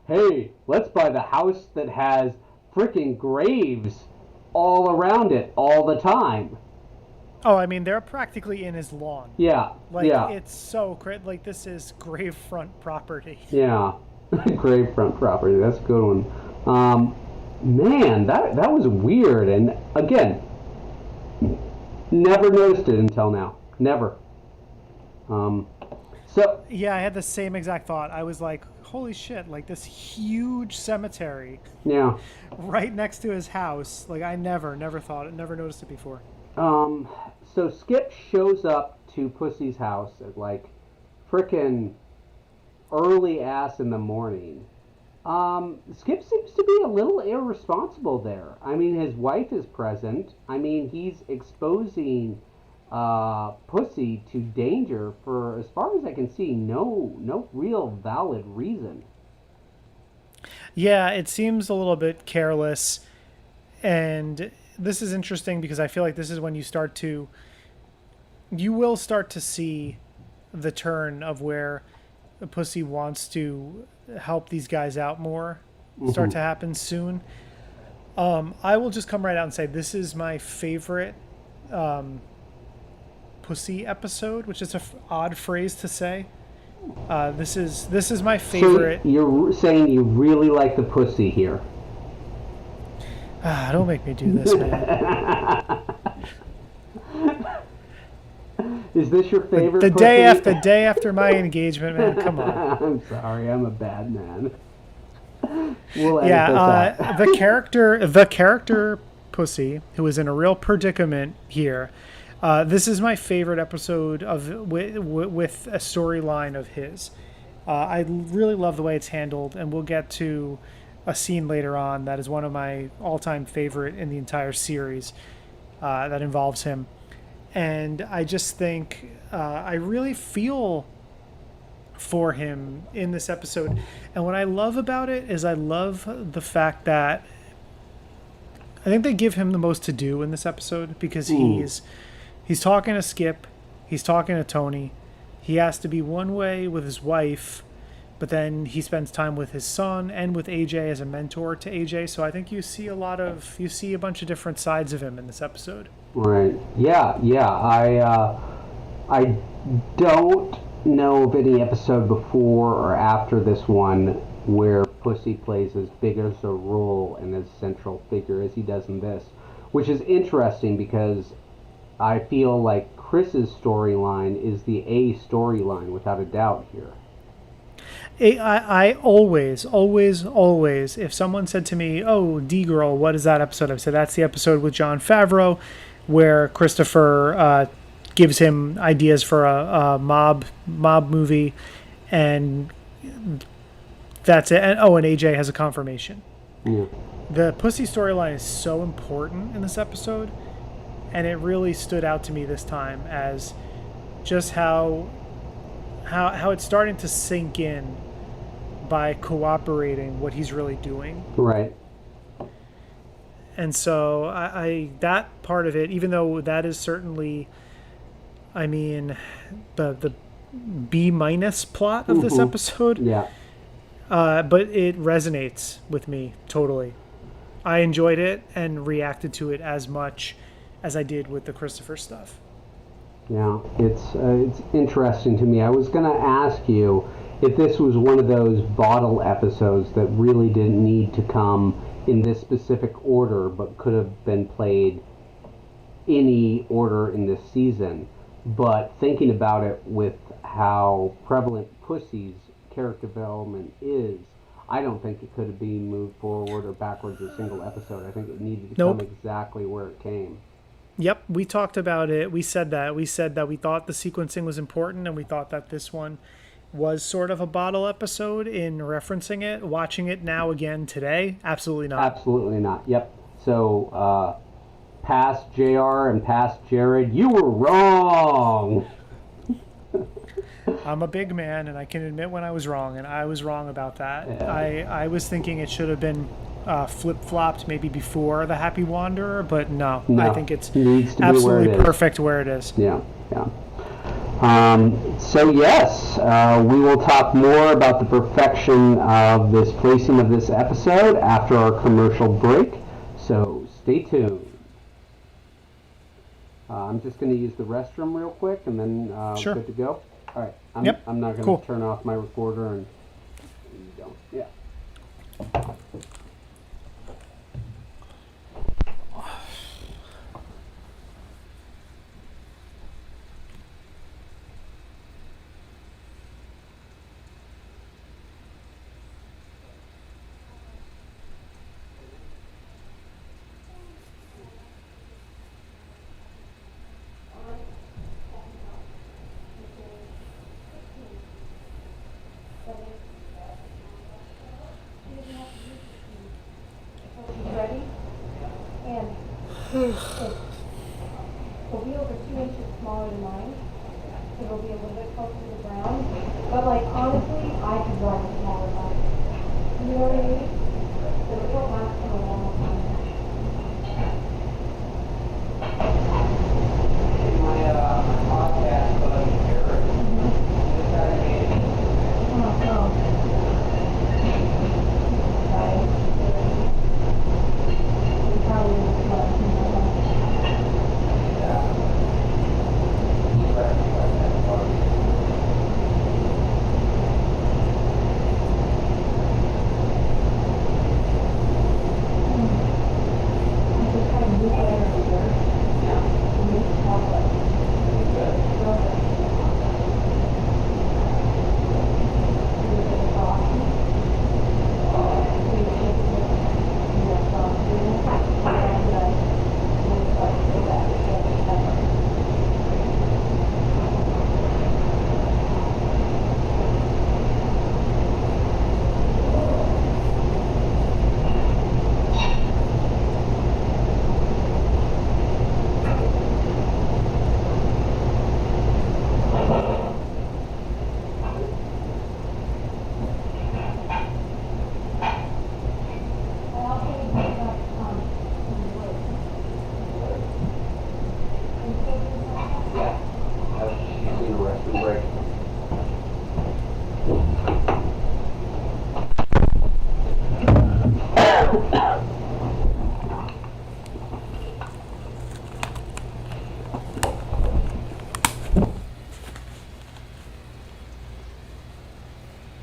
Hey, let's buy the house that has freaking graves all around it all the time. Oh, I mean, they're practically in his lawn. Yeah. It's so great. Like, this is gravefront property. Yeah. Gravefront property. That's a good one. Man, that was weird. And again, never noticed it until now. Never. So yeah, I had the same exact thought. I was like, holy shit, like this huge cemetery. Yeah. Right next to his house. Like, I never never noticed it before. So Skip shows up to Pussy's house at like frickin' early ass in the morning. Skip seems to be a little irresponsible there. I mean, his wife is present. I mean, he's exposing Pussy to danger for, as far as I can see, no real valid reason. Yeah, it seems a little bit careless, and this is interesting because I feel like this is when you will start to see the turn of where Pussy wants to help these guys out more start to happen soon. I will just come right out and say this is my favorite Pussy episode, which is an odd phrase to say. This is my favorite. So you're saying you really like the Pussy here? Don't make me do this, man. Is this your favorite? The day after my engagement, man. Come on. I'm sorry, I'm a bad man. We'll edit Yeah, this out. the character Pussy, who is in a real predicament here. This is my favorite episode of with a storyline of his. I really love the way it's handled, and we'll get to a scene later on that is one of my all-time favorite in the entire series that involves him. And I just think I really feel for him in this episode. And what I love about it is I love the fact that I think they give him the most to do in this episode because he's talking to Skip, he's talking to Tony. He has to be one way with his wife, but then he spends time with his son and with AJ as a mentor to AJ. So I think you see a bunch of different sides of him in this episode. Right. Yeah. Yeah. I don't know of any episode before or after this one where Pussy plays as big as a role and as central figure as he does in this, which is interesting because I feel like Chris's storyline is the A storyline without a doubt here. I always, always, always, if someone said to me, "Oh, D-Girl, what is that episode?" I said, "That's the episode with Jon Favreau where Christopher gives him ideas for a mob movie, and that's it." And AJ has a confirmation. Yeah. The Pussy storyline is so important in this episode, and it really stood out to me this time as just how it's starting to sink in by cooperating what he's really doing. Right. And so I that part of it, even though that is certainly, I mean, the B minus plot of this episode, Yeah. but it resonates with me totally. I enjoyed it and reacted to it as much as I did with the Christopher stuff. Yeah, it's interesting to me. I was going to ask you if this was one of those bottle episodes that really didn't need to come in this specific order, but could have been played any order in this season. But thinking about it with how prevalent Pussy's character development is, I don't think it could have been moved forward or backwards a single episode. I think it needed to come exactly where it came. Yep, we talked about it. We said that. We said that we thought the sequencing was important, and we thought that this one was sort of a bottle episode in referencing it. Watching it now again today, absolutely not. Absolutely not. Yep. So, past JR and past Jared, you were wrong. I'm a big man, and I can admit when I was wrong, and I was wrong about that. Yeah. I was thinking it should have been flip-flopped maybe before the Happy Wanderer, but no. I think it's absolutely perfect where it is. Yeah, yeah. So yes, we will talk more about the perfection of this placing of this episode after our commercial break. So stay tuned. I'm just going to use the restroom real quick, and then Sure. good to go. All right. I'm not going to turn off my recorder, and you don't. Yeah. Ready? And it'll be over 2 inches smaller than mine. It'll be a little bit closer to the ground. But like honestly, I could run a smaller bike. You know what I mean? So it won't last for a long time. My podcast, buddy, Eric, just got engaged. Oh. Right. We probably won't let him know that.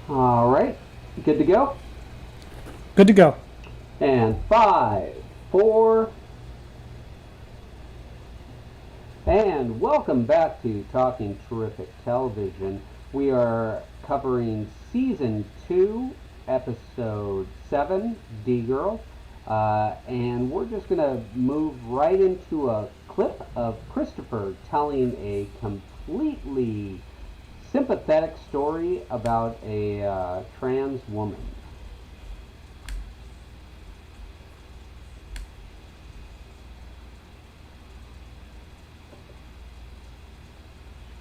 All right. Good to go? Good to go. And 5, 4, and welcome back to Talking Terrific Television. We are covering Season 2, Episode 7, D-Girl. And we're just going to move right into a clip of Christopher telling a completely sympathetic story about a trans woman.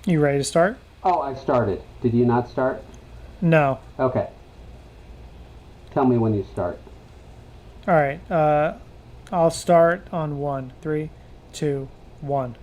You ready to start? Oh, I started. Did you not start? No. Okay. Tell me when you start. All right. I'll start on 1, 3, 2, 1.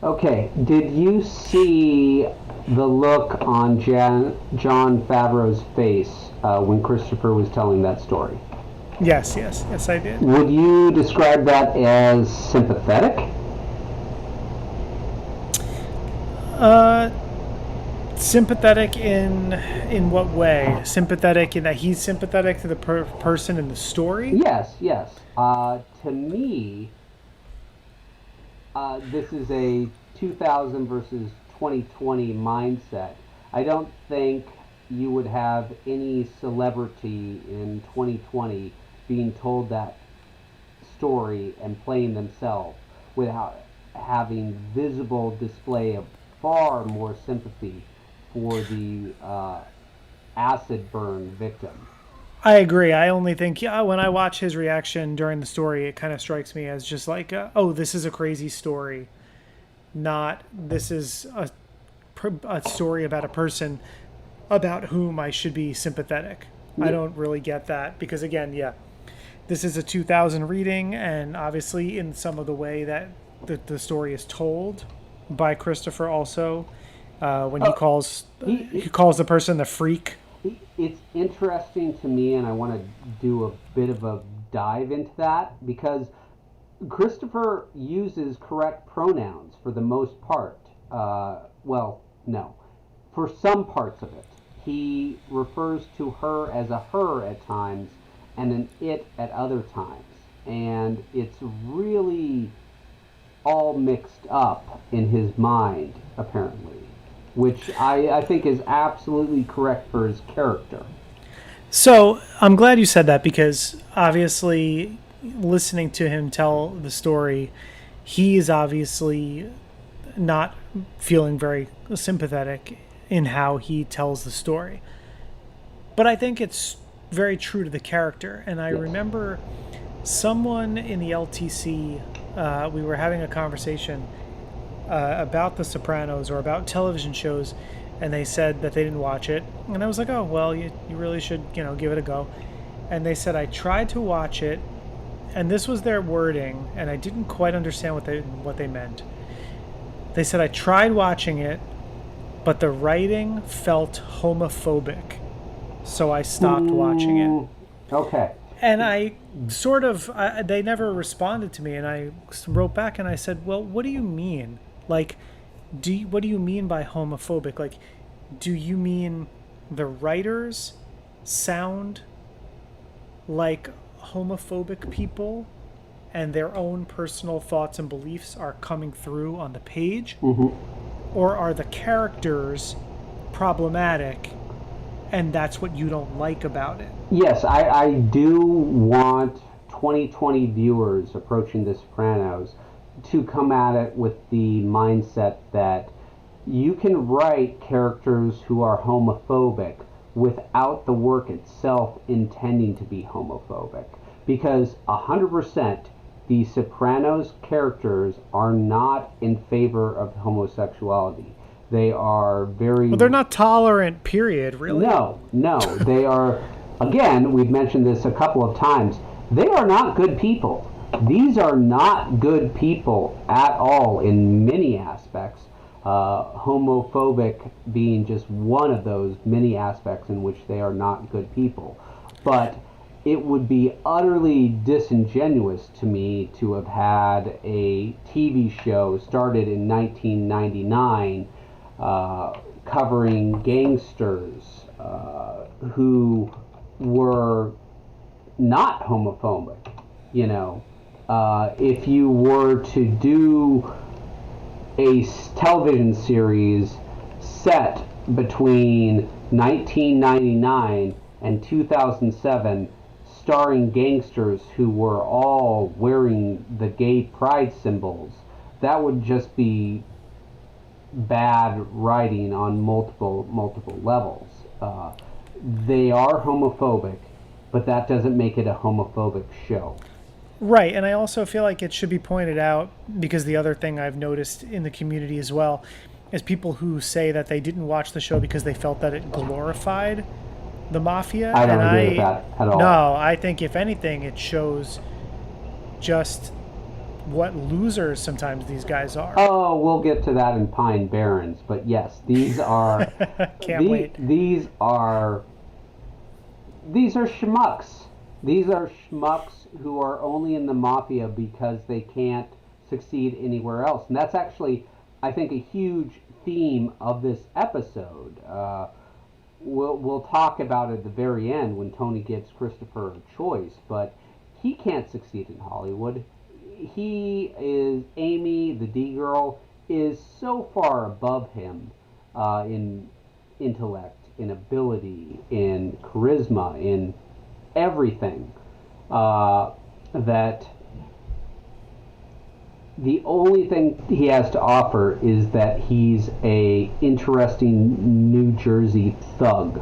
Okay, did you see the look on John Favreau's face when Christopher was telling that story? Yes, I did. Would you describe that as sympathetic? Sympathetic in what way? Sympathetic in that he's sympathetic to the person in the story? Yes. To me, this is a 2000 versus 2020 mindset. I don't think you would have any celebrity in 2020 being told that story and playing themselves without having visible display of far more sympathy for the acid burn victim. I agree. I only think when I watch his reaction during the story, it kind of strikes me as just like, oh, this is a crazy story. Not this is a story about a person about whom I should be sympathetic. Yeah. I don't really get that because, again, this is a 2000 reading, and obviously in some of the way that the story is told by Christopher also, when he calls the person the freak. It's interesting to me, and I want to do a bit of a dive into that, because Christopher uses correct pronouns for the most part. Well, no. For some parts of it. He refers to her as a her at times and an it at other times. And it's really all mixed up in his mind, apparently, which I think is absolutely correct for his character. So I'm glad you said that, because obviously listening to him tell the story, he is obviously not feeling very sympathetic in how he tells the story. But I think it's very true to the character. And I remember someone in the LTC, we were having a conversation about The Sopranos or about television shows, and they said that they didn't watch it. And I was like, oh, well, you really should, give it a go. And they said, I tried to watch it, and this was their wording, and I didn't quite understand what they meant. They said, I tried watching it, but the writing felt homophobic, so I stopped watching it. Okay. And I sort of, they never responded to me, and I wrote back and I said, well, what do you mean? Like, what do you mean by homophobic? Like, do you mean the writers sound like homophobic people and their own personal thoughts and beliefs are coming through on the page? Mm-hmm. Or are the characters problematic and that's what you don't like about it. Yes, I do want 2020 viewers approaching The Sopranos to come at it with the mindset that you can write characters who are homophobic without the work itself intending to be homophobic. Because 100% the Sopranos characters are not in favor of homosexuality. They are very... Well, they're not tolerant, period, really. No. They are, again, we've mentioned this a couple of times, they are not good people. These are not good people at all in many aspects. Homophobic being just one of those many aspects in which they are not good people. But it would be utterly disingenuous to me to have had a TV show started in 1999 covering gangsters who were not homophobic. You know, if you were to do a television series set between 1999 and 2007 starring gangsters who were all wearing the gay pride symbols, that would just be bad writing on multiple levels. They are homophobic, but that doesn't make it a homophobic show. Right, and I also feel like it should be pointed out, because the other thing I've noticed in the community as well is people who say that they didn't watch the show because they felt that it glorified the mafia. I don't agree with that at all. No, I think if anything, it shows just what losers sometimes these guys are. Oh, we'll get to that in Pine Barrens, but yes, these are Can't wait. These are schmucks. These are schmucks who are only in the mafia because they can't succeed anywhere else. And that's actually, I think, a huge theme of this episode. We'll talk about it at the very end when Tony gives Christopher a choice, but he can't succeed in Hollywood. Amy, the D-girl, is so far above him in intellect, in ability, in charisma, in everything, that the only thing he has to offer is that he's a interesting New Jersey thug,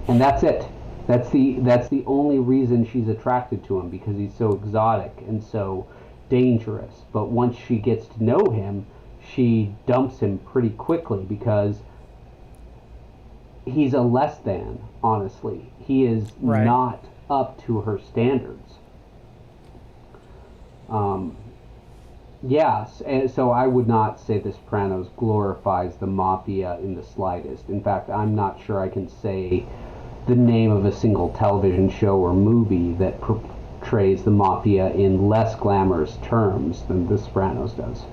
and that's it. That's the only reason she's attracted to him, because he's so exotic and so dangerous. But once she gets to know him, she dumps him pretty quickly because he's a less than, honestly. He is Right. not up to her standards. Yes, and so I would not say The Sopranos glorifies the mafia in the slightest. In fact, I'm not sure I can say the name of a single television show or movie that portrays the mafia in less glamorous terms than The Sopranos does.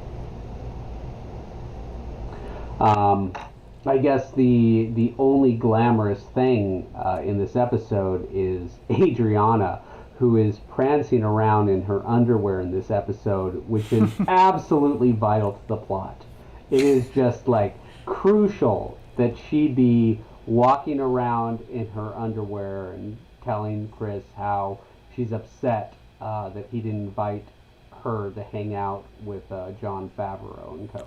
I guess the only glamorous thing in this episode is Adriana, who is prancing around in her underwear in this episode, which is absolutely vital to the plot. It is just like crucial that she be walking around in her underwear and telling Chris how she's upset that he didn't invite her to hang out with Jon Favreau and co.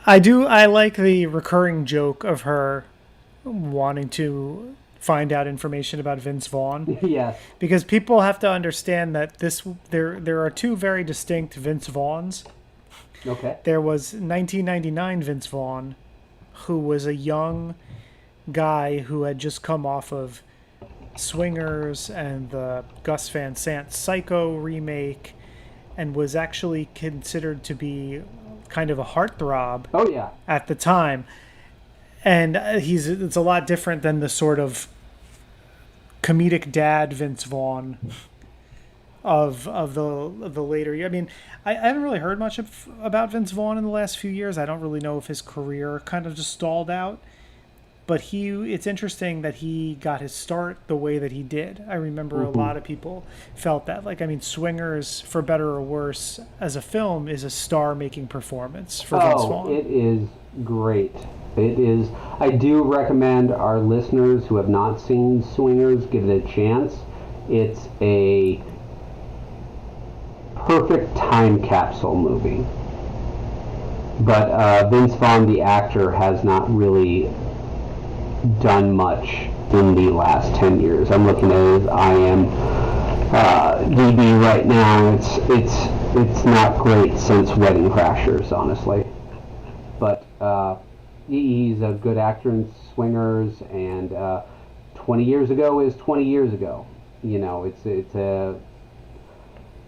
I like the recurring joke of her wanting to find out information about Vince Vaughn. Yes. Because people have to understand that there are two very distinct Vince Vaughns. Okay. There was 1999 Vince Vaughn, who was a young guy who had just come off of Swingers and the Gus Van Sant Psycho remake, and was actually considered to be kind of a heartthrob. Oh yeah. At the time. And it's a lot different than the sort of comedic dad Vince Vaughn of the later year. I mean, I haven't really heard much about Vince Vaughn in the last few years. I don't really know if his career kind of just stalled out. But it's interesting that he got his start the way that he did. I remember a lot of people felt that. Like, I mean, Swingers, for better or worse, as a film, is a star-making performance for Vince Vaughn. It is great. It is. I do recommend our listeners who have not seen Swingers give it a chance. It's a perfect time capsule movie. But Vince Vaughn, the actor, has not really done much in the last 10 years. I'm looking at his IMDb right now. It's not great since Wedding Crashers, honestly. But he's a good actor in Swingers, and 20 years ago is 20 years ago. You know, it's a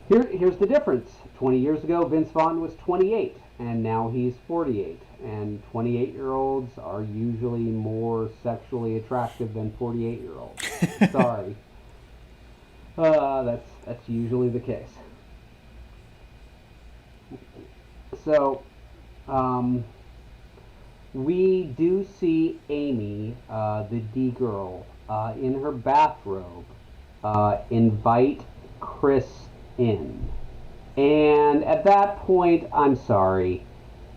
here's the difference. 20 years ago, Vince Vaughn was 28, and now he's 48. And 28-year-olds are usually more sexually attractive than 48-year-olds. Sorry. That's usually the case. So, we do see Amy, the D girl, in her bathrobe, invite Chris in. And at that point, I'm sorry,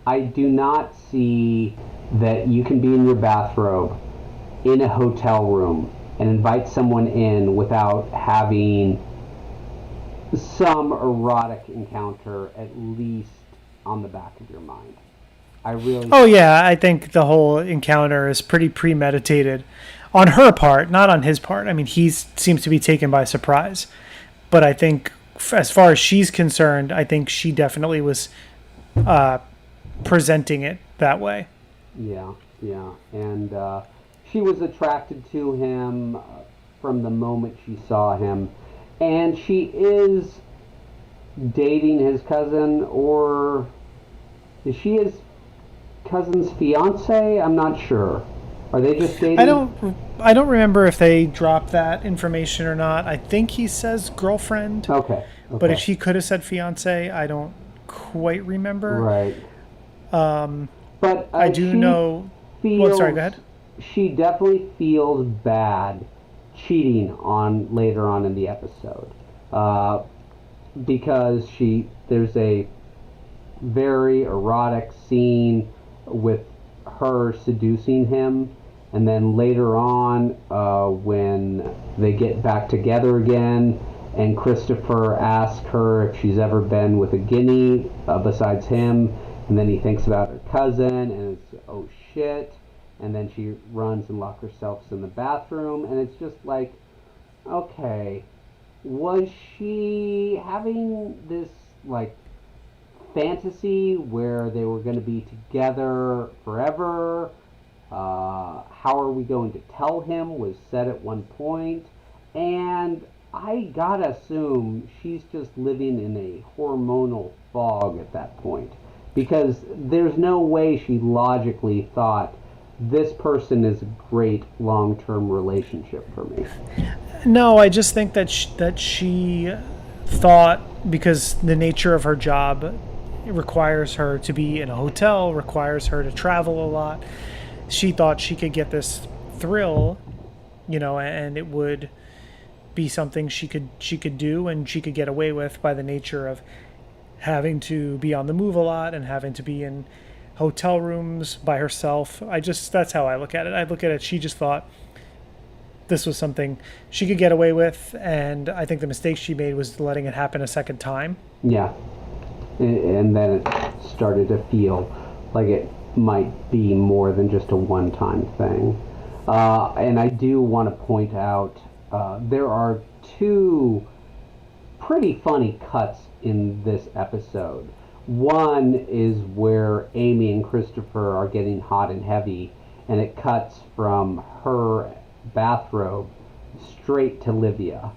I do not see that you can be in your bathrobe in a hotel room and invite someone in without having some erotic encounter at least on the back of your mind. I really. Oh yeah, I think the whole encounter is pretty premeditated on her part, not on his part. I mean, he seems to be taken by surprise, but I think as far as she's concerned, I think she definitely was presenting it that way. Yeah, yeah, and she was attracted to him from the moment she saw him, and she is dating his cousin, or is she his cousin's fiance? I'm not sure. Are they just dating? I don't remember if they dropped that information or not. I think he says girlfriend. Okay. But if he could have said fiance, I don't quite remember. Right. But I do know. Well, sorry, go ahead. She definitely feels bad cheating on later on in the episode, because there's a very erotic scene with her seducing him, and then later on, when they get back together again, and Christopher asks her if she's ever been with a guinea besides him, and then he thinks about her cousin, and it's, oh shit, and then she runs and locks herself in the bathroom, and it's just like, okay, was she having this, like, fantasy where they were going to be together forever? How are we going to tell him was said at one point, and I gotta assume she's just living in a hormonal fog at that point, because there's no way she logically thought this person is a great long-term relationship for me. No, I just think that she thought, because the nature of her job requires her to be in a hotel, requires her to travel a lot, she thought she could get this thrill, and it would be something she could do and she could get away with by the nature of having to be on the move a lot and having to be in hotel rooms by herself. That's how I look at it. I look at it, she just thought this was something she could get away with, and I think the mistake she made was letting it happen a second time. Yeah. And then it started to feel like it might be more than just a one-time thing. And I do want to point out, there are two pretty funny cuts in this episode. One is where Amy and Christopher are getting hot and heavy, and it cuts from her bathrobe straight to Livia.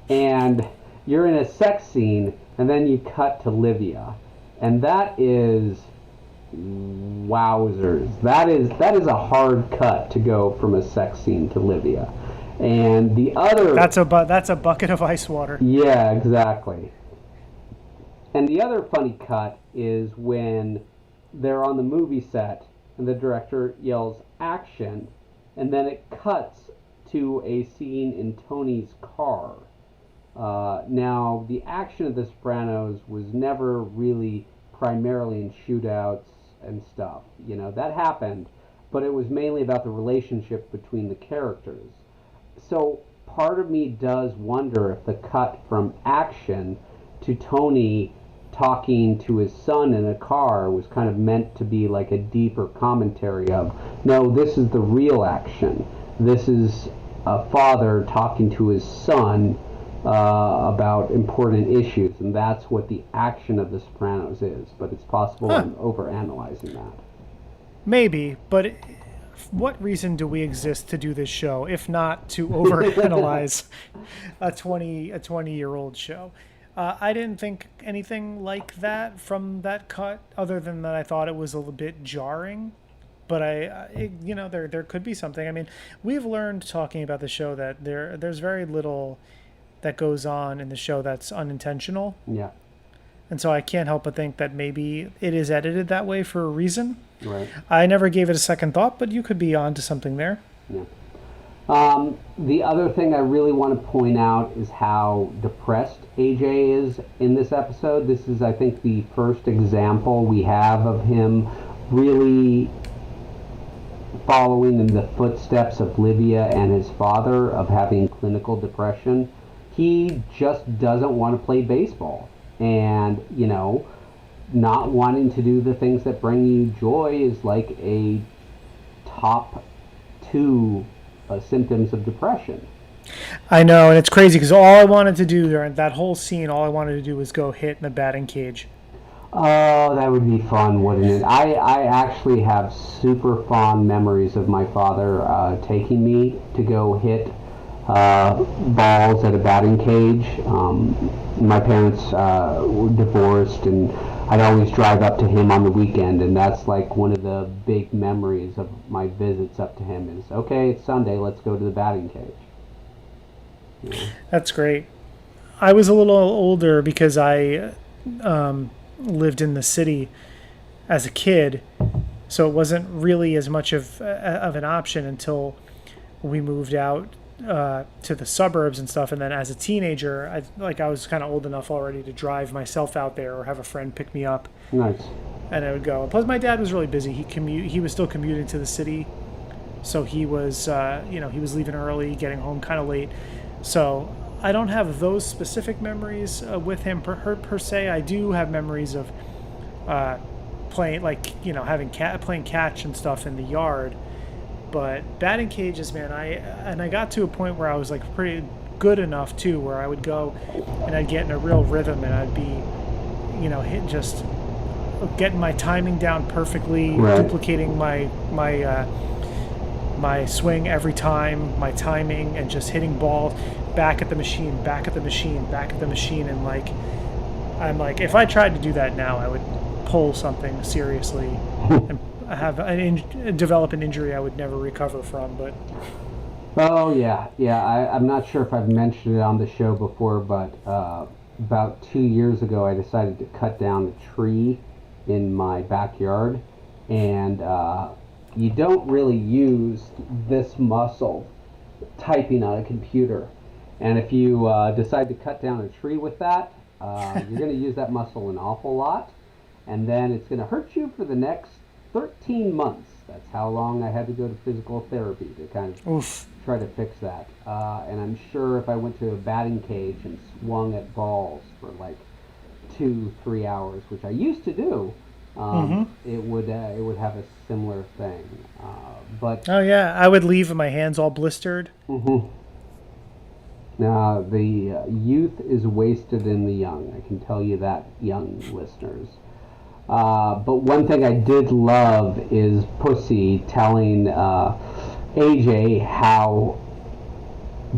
And you're in a sex scene, and then you cut to Livia. And that is wowzers. That is a hard cut to go from a sex scene to Livia. And the other... That's a bucket of ice water. Yeah, exactly. And the other funny cut is when they're on the movie set and the director yells action, and then it cuts to a scene in Tony's car. Now, the action of The Sopranos was never really primarily in shootouts and stuff. That happened, but it was mainly about the relationship between the characters. So part of me does wonder if the cut from action to Tony talking to his son in a car was kind of meant to be like a deeper commentary of, no, this is the real action. This is a father talking to his son about important issues, and that's what the action of The Sopranos is. But it's possible I'm overanalyzing that. Maybe, but what reason do we exist to do this show if not to overanalyze a 20-year-old show? I didn't think anything like that from that cut, other than that I thought it was a little bit jarring. But there could be something. I mean, we've learned talking about the show that there's very little that goes on in the show that's unintentional. Yeah. And so I can't help but think that maybe it is edited that way for a reason. Right. I never gave it a second thought, but you could be onto something there. Yeah. The other thing I really want to point out is how depressed AJ is in this episode. This is, I think, the first example we have of him really following in the footsteps of Livia and his father of having clinical depression. He just doesn't want to play baseball. And, not wanting to do the things that bring you joy is like a top 2 symptoms of depression. I know, and it's crazy because all I wanted to do during that whole scene, all I wanted to do was go hit in the batting cage. Oh, that would be fun, wouldn't it? I actually have super fond memories of my father taking me to go hit balls at a batting cage. My parents were divorced, and I'd always drive up to him on the weekend, and that's like one of the big memories of my visits up to him is, okay, it's Sunday, let's go to the batting cage. Yeah. That's great. I was a little older because I lived in the city as a kid, so it wasn't really as much of an option until we moved out to the suburbs and stuff. And then as a teenager, I was kind of old enough already to drive myself out there or have a friend pick me up. Nice. And I would go. Plus, my dad was really busy. He was still commuting to the city, so he was he was leaving early, getting home kind of late. So I don't have those specific memories with him per se. I do have memories of playing, playing catch and stuff in the yard. But batting cages, man, I got to a point where I was like pretty good enough too, where I would go and I'd get in a real rhythm, and I'd be, just getting my timing down perfectly, right, duplicating my swing every time, my timing, and just hitting balls back at the machine, and I'm like, if I tried to do that now, I would pull something seriously and develop an injury I would never recover from. But oh yeah, I'm not sure if I've mentioned it on the show before, but about 2 years ago I decided to cut down a tree in my backyard, and you don't really use this muscle typing on a computer, and if you decide to cut down a tree with that, you're going to use that muscle an awful lot, and then it's going to hurt you for the next 13 months. That's how long I had to go to physical therapy to kind of try to fix that. And I'm sure if I went to a batting cage and swung at balls for like 2-3 hours, which I used to do, it would have a similar thing. But oh yeah, I would leave with my hands all blistered. Now the youth is wasted in the young. I can tell you that, young listeners. But one thing I did love is Pussy telling AJ how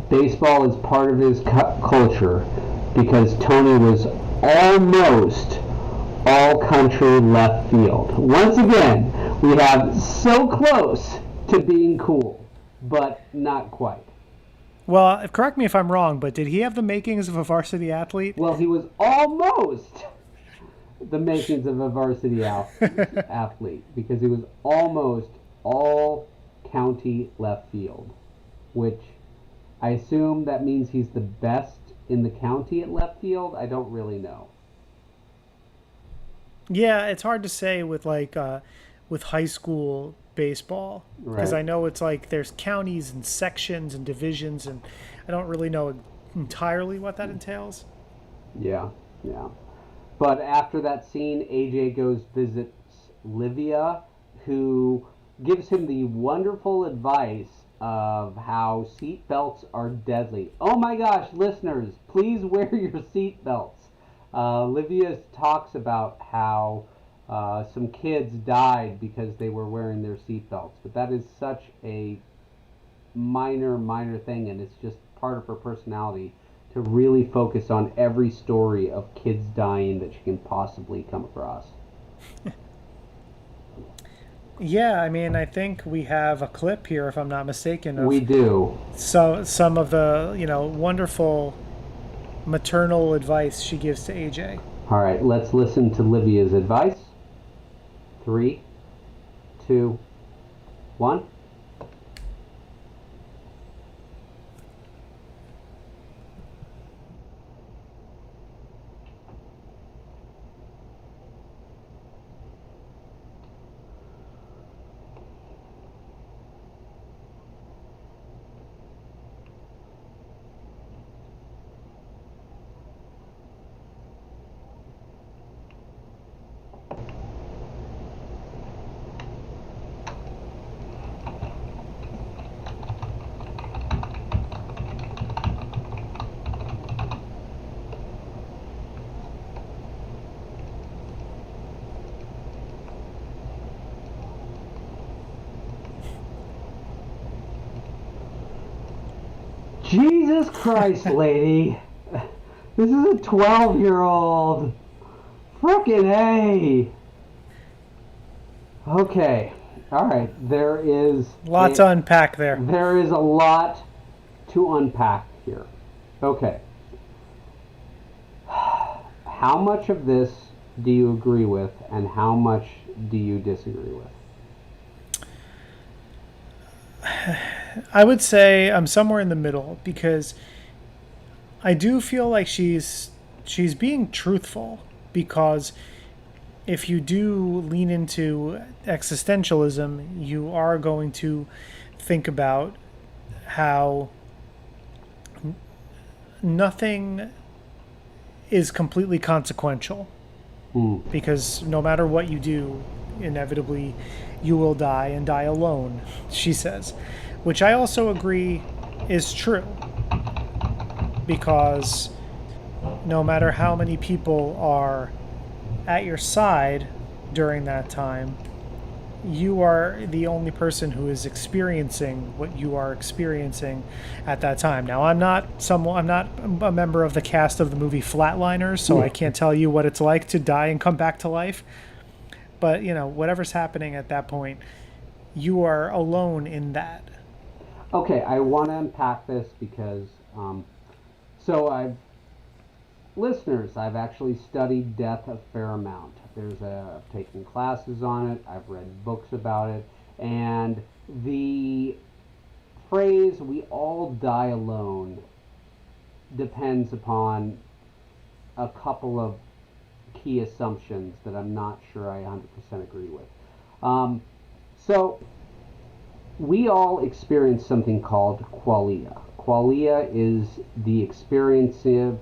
baseball is part of his culture because Tony was almost all country left field. Once again, we have so close to being cool, but not quite. Well, correct me if I'm wrong, but did he have the makings of a varsity athlete? Well, he was almost the makings of a varsity athlete because he was almost all county left field, which I assume that means he's the best in the county at left field. I don't really know. Yeah, it's hard to say with with high school baseball because Right. I know it's like there's counties and sections and divisions, and I don't really know entirely what that entails. Yeah. Yeah. But after that scene, AJ goes visits Livia, who gives him the wonderful advice of how seat belts are deadly. Oh my gosh, listeners, please wear your seat belts. Livia talks about how some kids died because they were wearing their seat belts, but that is such a minor thing, and it's just part of her personality to really focus on every story of kids dying that she can possibly come across. Yeah, I mean, I think we have a clip here, if I'm not mistaken, We of do. some of the wonderful maternal advice she gives to AJ. All right, let's listen to Livia's advice. Three, two, one. Jesus Christ, lady. This is a 12-year-old. Frickin' A. Okay. All right. Lots to unpack there. There is a lot to unpack here. Okay. How much of this do you agree with, and how much do you disagree with? I would say I'm somewhere in the middle because I do feel like she's being truthful because if you do lean into existentialism, you are going to think about how nothing is completely consequential Hmm. because no matter what you do, inevitably you will die and die alone, she says, which I also agree is true because no matter how many people are at your side during that time, you are the only person who is experiencing what you are experiencing at that time. Now, I'm not a member of the cast of the movie Flatliners, so I can't tell you what it's like to die and come back to life. But, whatever's happening at that point, you are alone in that. Okay, I want to unpack this because, so listeners, I've actually studied death a fair amount. I've taken classes on it, I've read books about it, and the phrase "we all die alone" depends upon a couple of key assumptions that I'm not sure I 100% agree with. So, we all experience something called qualia. Qualia is the experiencing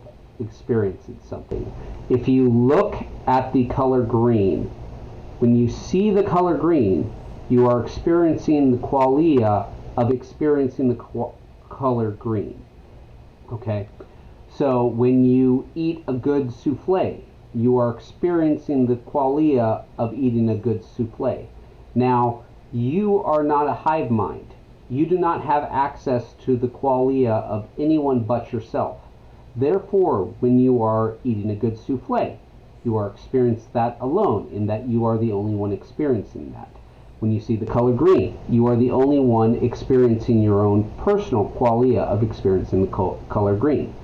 something. If you look at the color green, when you see the color green, you are experiencing the qualia of experiencing the color green. Okay? So when you eat a good souffle, you are experiencing the qualia of eating a good souffle. Now, you are not a hive mind. You do not have access to the qualia of anyone but yourself. Therefore, when you are eating a good souffle, you are experiencing that alone, in that you are the only one experiencing that. When you see the color green, you are the only one experiencing your own personal qualia of experiencing the color green.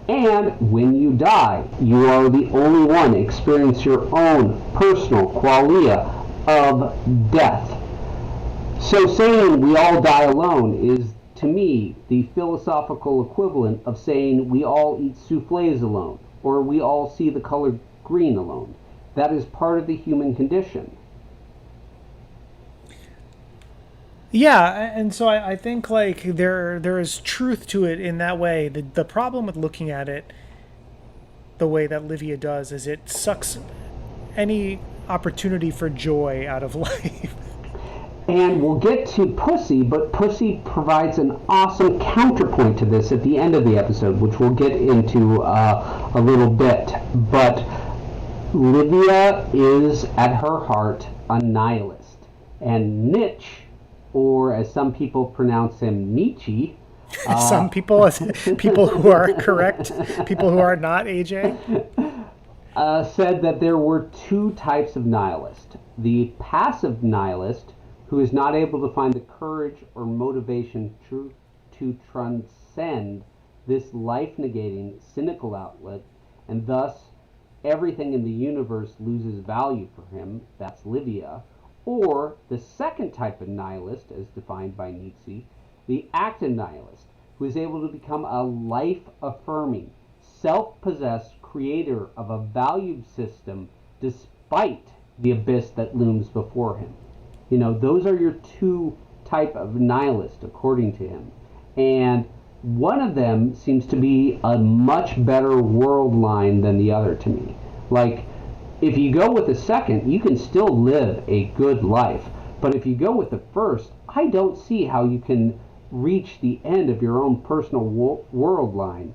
And when you die, you are the only one experiencing your own personal qualia of death. So saying we all die alone is, to me, the philosophical equivalent of saying we all eat souffles alone, or we all see the color green alone. That is part of the human condition. Yeah, and so I think like there is truth to it in that way. The problem with looking at it the way that Livia does is it sucks any opportunity for joy out of life. And we'll get to Pussy, but Pussy provides an awesome counterpoint to this at the end of the episode, which we'll get into a little bit. But Livia is, at her heart, a nihilist. And Nietzsche, or as some people pronounce him, Nietzsche. Some people, people who are correct, people who are not, AJ. Said that there were two types of nihilist. The passive nihilist, who is not able to find the courage or motivation to transcend this life-negating, cynical outlet, and thus everything in the universe loses value for him. That's Livia. Or the second type of nihilist, as defined by Nietzsche, the active nihilist, who is able to become a life-affirming, self-possessed creator of a valued system despite the abyss that looms before him. You know, those are your two type of nihilist, according to him. And one of them seems to be a much better world line than the other to me. Like, if you go with the second, you can still live a good life. But if you go with the first, I don't see how you can reach the end of your own personal world line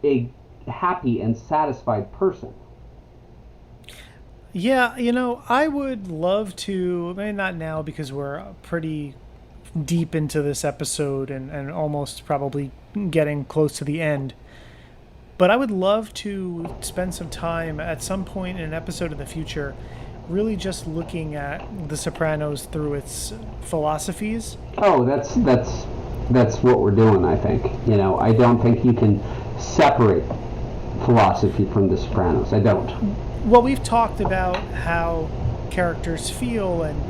a happy and satisfied person. Yeah, you know, I would love to, maybe not now because we're pretty deep into this episode and almost probably getting close to the end. But I would love to spend some time at some point in an episode in the future really just looking at The Sopranos through its philosophies. Oh, that's what we're doing, I think. You know, I don't think you can separate philosophy from The Sopranos. I don't. Well, we've talked about how characters feel and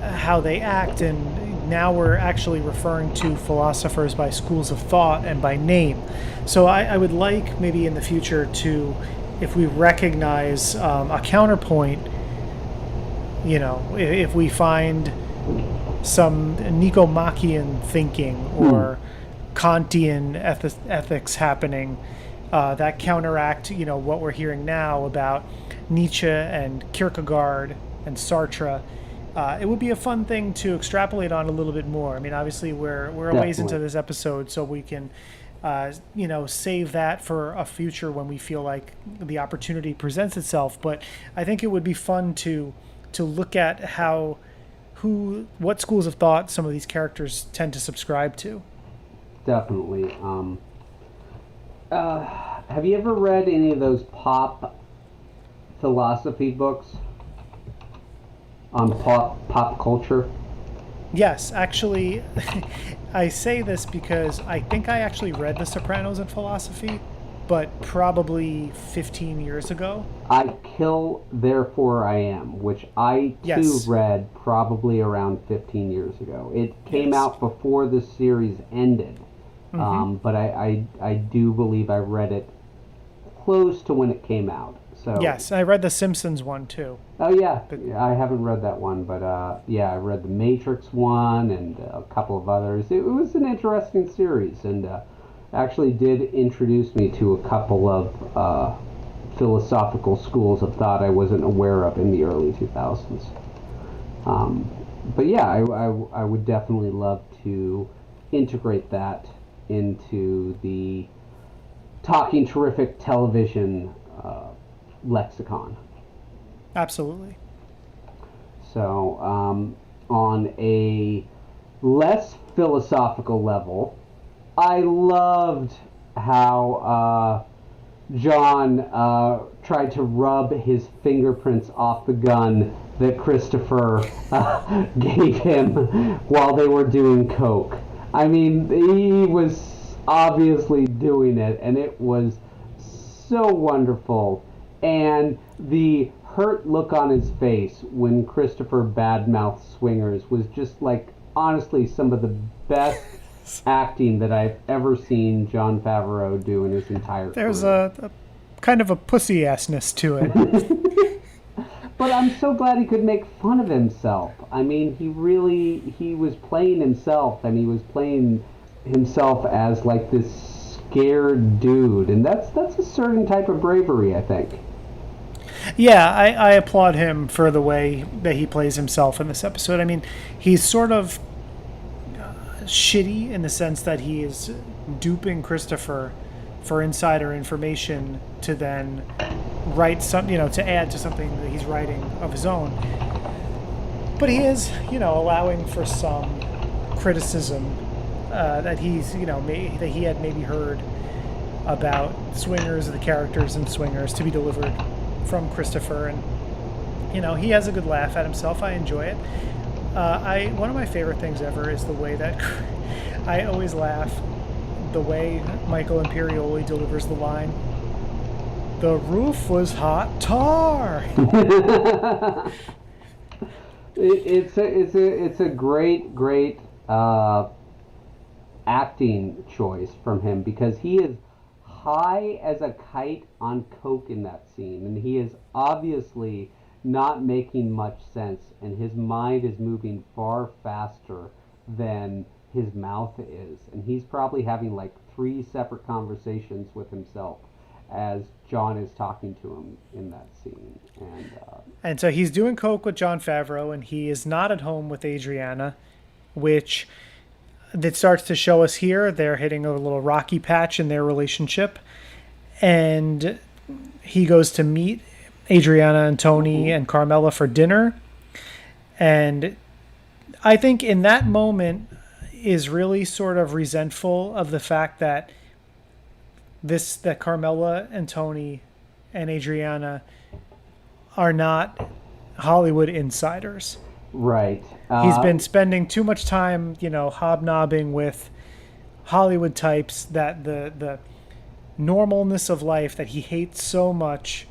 how they act, and now we're actually referring to philosophers by schools of thought and by name. So I would like maybe in the future to, if we recognize a counterpoint, you know, if we find some Nicomachean thinking or Kantian ethics happening, that counteract, you know, what we're hearing now about Nietzsche and Kierkegaard and Sartre. It would be a fun thing to extrapolate on a little bit more. I mean, obviously we're a ways into this episode, so we can, you know, save that for a future when we feel like the opportunity presents itself. But I think it would be fun to look at what schools of thought some of these characters tend to subscribe to. Definitely. Have you ever read any of those pop philosophy books on pop culture? Yes, actually, I say this because I think I actually read The Sopranos in philosophy, but probably 15 years ago. I Kill, Therefore I Am, which I too read probably around 15 years ago. It came out before the series ended, but I do believe I read it close to when it came out. So yes, I read the Simpsons one too. Oh yeah, I haven't read that one, but yeah, I read the Matrix one and a couple of others. It was an interesting series, and actually did introduce me to a couple of philosophical schools of thought I wasn't aware of in the early 2000s. But yeah, I would definitely love to integrate that into the Talking Terrific television lexicon. Absolutely. So, on a less philosophical level, I loved how John tried to rub his fingerprints off the gun that Christopher gave him while they were doing coke. I mean, he was obviously doing it, and it was so wonderful. And the hurt look on his face when Christopher badmouthed Swingers was just like, honestly, some of the best acting that I've ever seen Jon Favreau do in his entire career. There's a kind of a pussy-assness to it. But I'm so glad he could make fun of himself. I mean, he was playing himself, and he was playing himself as like this scared dude, and that's a certain type of bravery, I think. Yeah, I applaud him for the way that he plays himself in this episode. I mean, he's sort of shitty in the sense that he is duping Christopher for insider information to then write some, to add to something that he's writing of his own. But he is, allowing for some criticism that he's, that he had maybe heard about Swingers, the characters in Swingers, to be delivered from Christopher, and he has a good laugh at himself. I enjoy it. One of my favorite things ever is the way that I always laugh the way Michael Imperioli delivers the line. The roof was hot tar. It's a great acting choice from him, because he is high as a kite on coke in that scene, and he is obviously not making much sense, and his mind is moving far faster than his mouth is, and he's probably having like 3 separate conversations with himself as John is talking to him in that scene. And so he's doing coke with Jon Favreau, and he is not at home with Adriana, which that starts to show us here. They're hitting a little rocky patch in their relationship, and he goes to meet Adriana and Tony and Carmela for dinner. And I think in that moment is really sort of resentful of the fact that that Carmela and Tony and Adriana are not Hollywood insiders. Right. He's been spending too much time, hobnobbing with Hollywood types that the normalness of life that he hates so much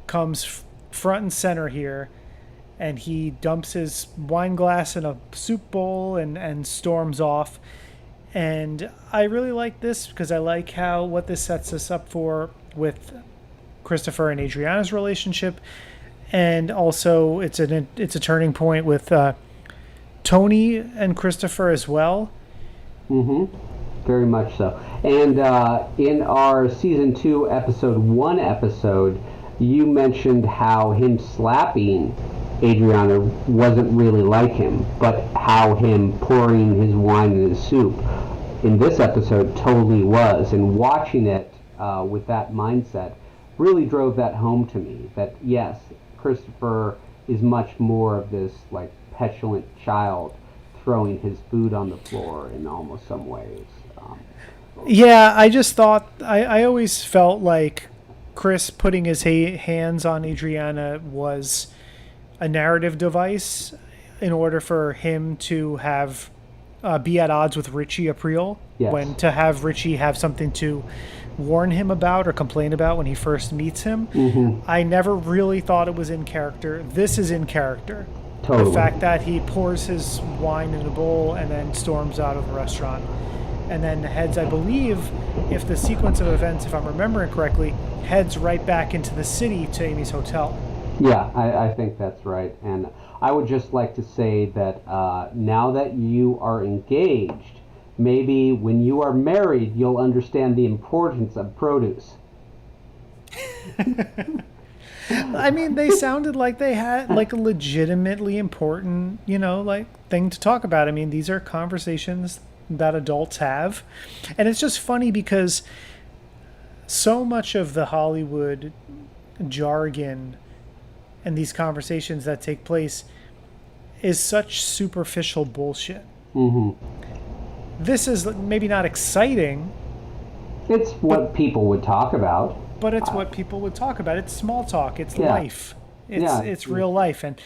comes front and center here, and he dumps his wine glass in a soup bowl and storms off. And I really like this because I like what this sets us up for with Christopher and Adriana's relationship, and also it's a turning point with Tony and Christopher as well. Very much so. And in our season 2 episode 1 episode, you mentioned how him slapping Adriana wasn't really like him, but how him pouring his wine in his soup in this episode totally was. And watching it with that mindset really drove that home to me, that yes, Christopher is much more of this like petulant child throwing his food on the floor in almost some ways. Yeah, I just thought, I always felt like Chris putting his hands on Adriana was a narrative device in order for him to have be at odds with Richie Aprile. Yes. When to have Richie have something to warn him about or complain about when he first meets him. I never really thought it was in character. This is in character. Totally. The fact that he pours his wine in a bowl and then storms out of the restaurant and then heads, I believe, if the sequence of events, if I'm remembering correctly, heads right back into the city to Amy's hotel. Yeah, I think that's right. And I would just like to say that now that you are engaged, maybe when you are married, you'll understand the importance of produce. I mean, they sounded like they had like a legitimately important, like thing to talk about. I mean, these are conversations that adults have. And it's just funny because so much of the Hollywood jargon and these conversations that take place is such superficial bullshit. This is maybe not exciting. It's what people would talk about. But it's what people would talk about. It's small talk. It's life. It's real life. And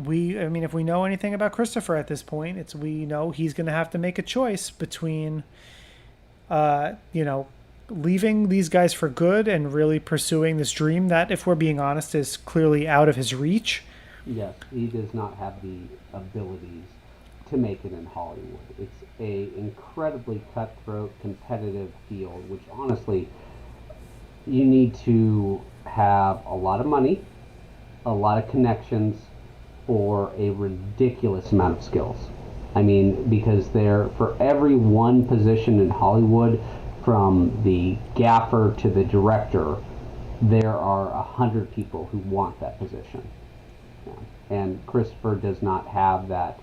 if we know anything about Christopher at this point, we know he's going to have to make a choice between, leaving these guys for good and really pursuing this dream that, if we're being honest, is clearly out of his reach. Yes, he does not have the abilities to make it in Hollywood. It's a incredibly cutthroat, competitive field, which honestly, you need to have a lot of money a lot of connections for a ridiculous amount of skills. I mean, because they're for every one position in Hollywood, from the gaffer to the director, there are 100 people who want that position. Yeah. And Christopher does not have that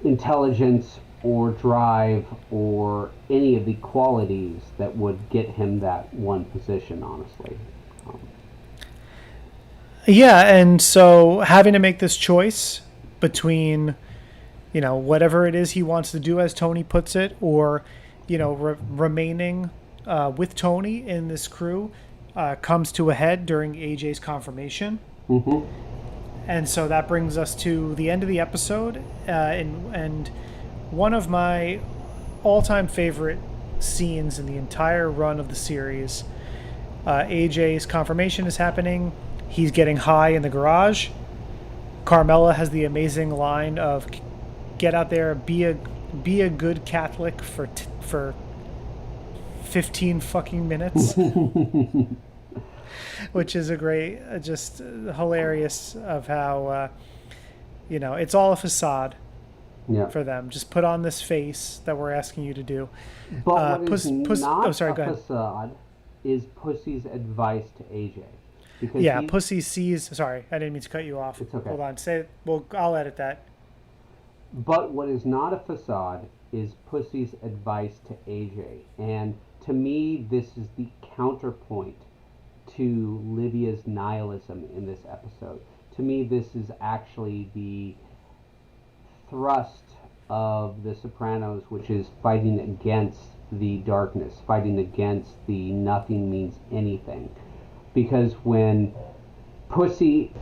intelligence or drive or any of the qualities that would get him that one position, honestly. Yeah, and so having to make this choice between, whatever it is he wants to do, as Tony puts it, or, remaining with Tony in this crew, comes to a head during AJ's confirmation. Mm-hmm. And so that brings us to the end of the episode, and one of my all-time favorite scenes in the entire run of the series. AJ's confirmation is happening. He's getting high in the garage. Carmela has the amazing line of, "Get out there, be a good Catholic for 15 fucking minutes," which is a great, just hilarious of how, it's all a facade for them. Just put on this face that we're asking you to do. But what is not oh, sorry, a go ahead. facade is Pussy's advice to AJ. Because Pussy sees. Sorry, I didn't mean to cut you off. It's okay. Hold on. Well, I'll edit that. But what is not a facade is Pussy's advice to AJ. And to me, this is the counterpoint to Lydia's nihilism in this episode. To me, this is actually the thrust of The Sopranos, which is fighting against the darkness, fighting against the nothing means anything. Because when Pussy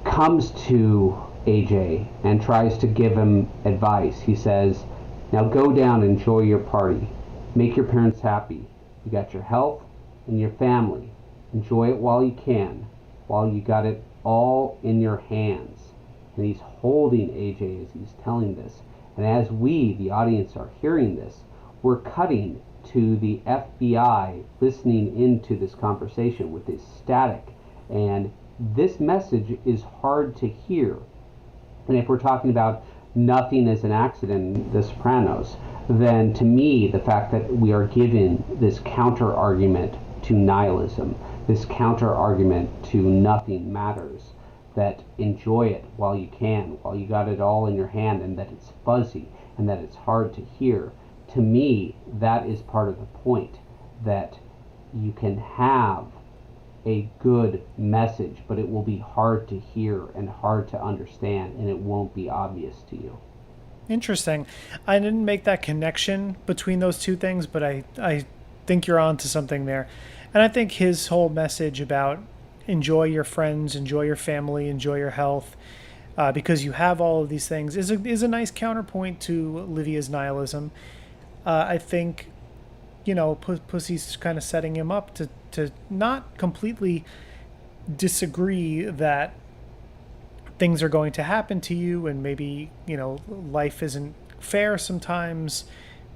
comes to AJ and tries to give him advice, he says, "Now go down and enjoy your party. Make your parents happy. You got your health and your family. Enjoy it while you can, while you got it all in your hands." And he's holding AJ as he's telling this. And as we, the audience, are hearing this, we're cutting to the FBI listening into this conversation with this static. And this message is hard to hear. And if we're talking about nothing as an accident in The Sopranos, then to me, the fact that we are given this counter argument to nihilism, this counter argument to nothing matters, that enjoy it while you can, while you got it all in your hand, and that it's fuzzy and that it's hard to hear. To me, that is part of the point, that you can have a good message, but it will be hard to hear and hard to understand, and it won't be obvious to you. Interesting. I didn't make that connection between those two things, but I think you're on to something there. And I think his whole message about enjoy your friends, enjoy your family, enjoy your health, because you have all of these things, is a nice counterpoint to Livia's nihilism. I think, Pussy's kind of setting him up to not completely disagree that things are going to happen to you, and maybe, life isn't fair sometimes,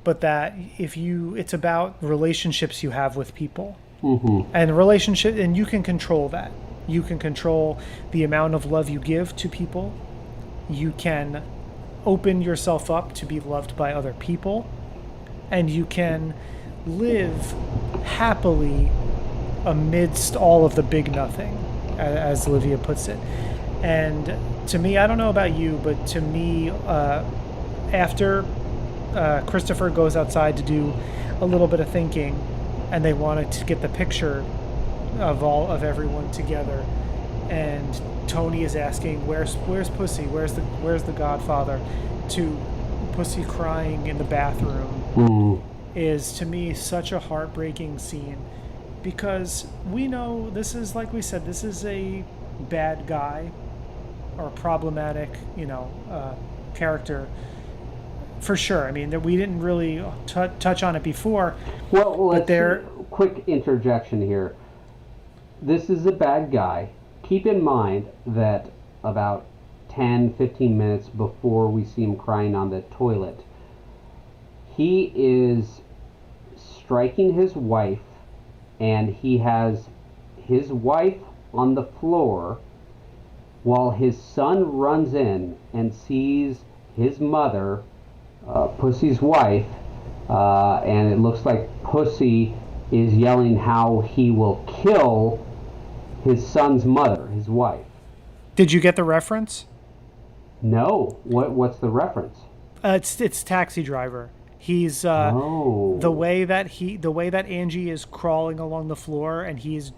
but that it's about relationships you have with people. Mm-hmm. And you can control that. You can control the amount of love you give to people. You can open yourself up to be loved by other people. And you can live happily amidst all of the big nothing, as Livia puts it. And to me, I don't know about you, but to me, after Christopher goes outside to do a little bit of thinking, and they wanted to get the picture of everyone together, and Tony is asking, "Where's Pussy? Where's the Godfather?" to Pussy crying in the bathroom, is to me such a heartbreaking scene, because we know this is, like we said, this is a bad guy or problematic, character for sure. I mean, we didn't really touch on it before. Well, quick interjection here. This is a bad guy. Keep in mind that about 10-15 minutes before we see him crying on the toilet, he is striking his wife, and he has his wife on the floor, while his son runs in and sees his mother, Pussy's wife, and it looks like Pussy is yelling how he will kill his son's mother, his wife. Did you get the reference? No, what's the reference? It's Taxi Driver. He's Oh, the way that Angie is crawling along the floor and she's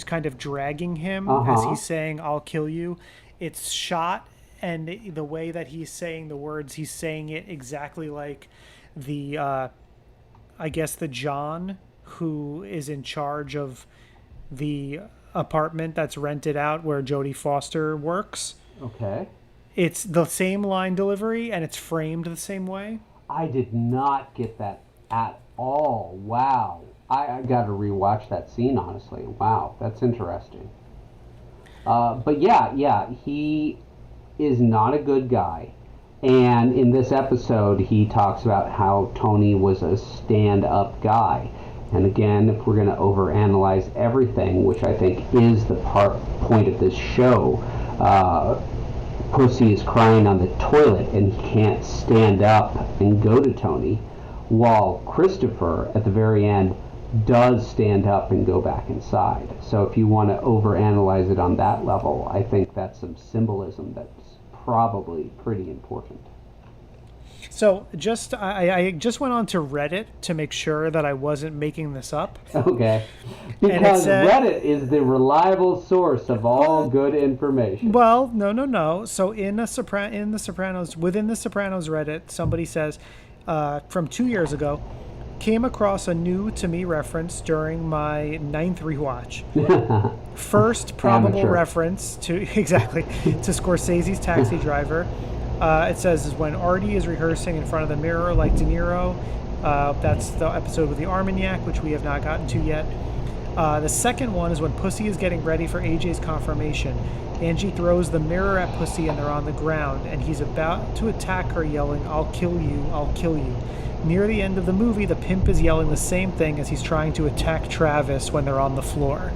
kind of dragging him as uh-huh. he's saying "I'll kill you." It's shot, and the way that he's saying the words, he's saying it exactly like the I guess the John who is in charge of the apartment that's rented out where Jodie Foster works. Okay. It's the same line delivery and it's framed the same way. I did not get that at all. Wow. I got to rewatch that scene, honestly. Wow, that's interesting. But yeah, he is not a good guy. And in this episode, he talks about how Tony was a stand up guy. And again, if we're going to overanalyze everything, which I think is the point of this show, Pussy is crying on the toilet and he can't stand up and go to Tony, while Christopher, at the very end, does stand up and go back inside. So if you want to overanalyze it on that level, I think that's some symbolism that's probably pretty important. So I just went on to Reddit to make sure that I wasn't making this up. Okay. Because Reddit is the reliable source of all good information. Well, no. So within the Sopranos Reddit, somebody says from 2 years ago, came across a new to me reference during my 9th rewatch. First probable reference to exactly to Scorsese's Taxi Driver. It says is when Artie is rehearsing in front of the mirror like De Niro. That's the episode with the Armagnac, which we have not gotten to yet. The second one is when Pussy is getting ready for AJ's confirmation. Angie throws the mirror at Pussy and they're on the ground, and he's about to attack her, yelling, "I'll kill you, I'll kill you." Near the end of the movie, the pimp is yelling the same thing as he's trying to attack Travis when they're on the floor.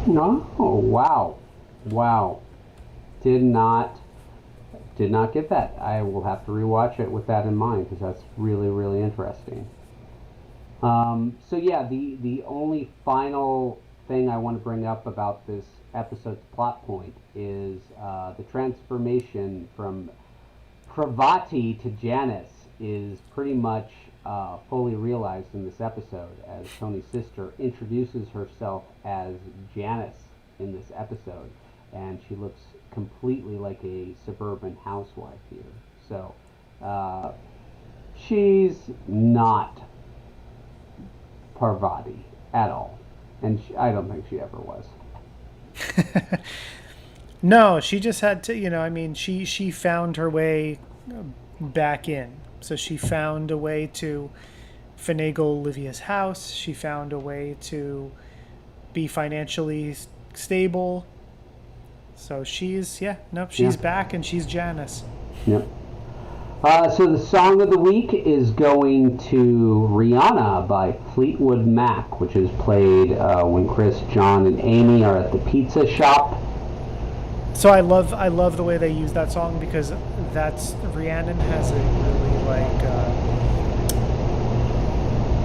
Oh, wow. Did not get that. I will have to rewatch it with that in mind because that's really, really interesting. So yeah, the only final thing I want to bring up about this episode's plot point is the transformation from Pravati to Janice is pretty much fully realized in this episode, as Tony's sister introduces herself as Janice in this episode, and she looks completely like a suburban housewife here. So she's not Parvati at all, and I don't think she ever was. No, she just had to, she found her way back in. So she found a way to finagle Olivia's house. She found a way to be financially stable. So she's back and she's Janice. Yep. So the song of the week is going to Rihanna by Fleetwood Mac, which is played when Chris, John, and Amy are at the pizza shop. So I love the way they use that song because Rhiannon has a really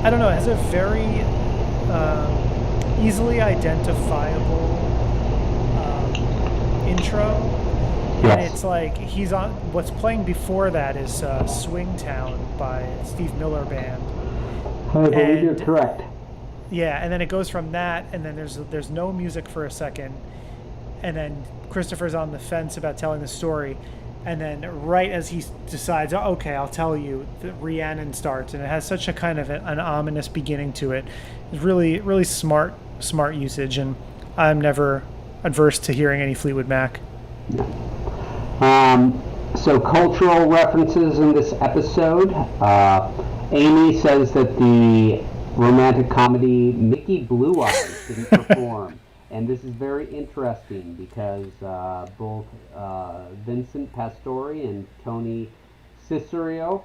I don't know, it has a very easily identifiable intro. Yes. And it's like he's on. What's playing before that is Swingtown by Steve Miller Band. I believe you're correct. Yeah, and then it goes from that, and then there's no music for a second, and then Christopher's on the fence about telling the story, and then right as he decides, oh, okay, I'll tell you, Rhiannon starts, and it has such a kind of an ominous beginning to it. It's really, really smart usage, and I'm never adverse to hearing any Fleetwood Mac. So cultural references in this episode. Amy says that the romantic comedy Mickey Blue Eyes didn't perform. And this is very interesting because both Vincent Pastore and Tony Cicerio,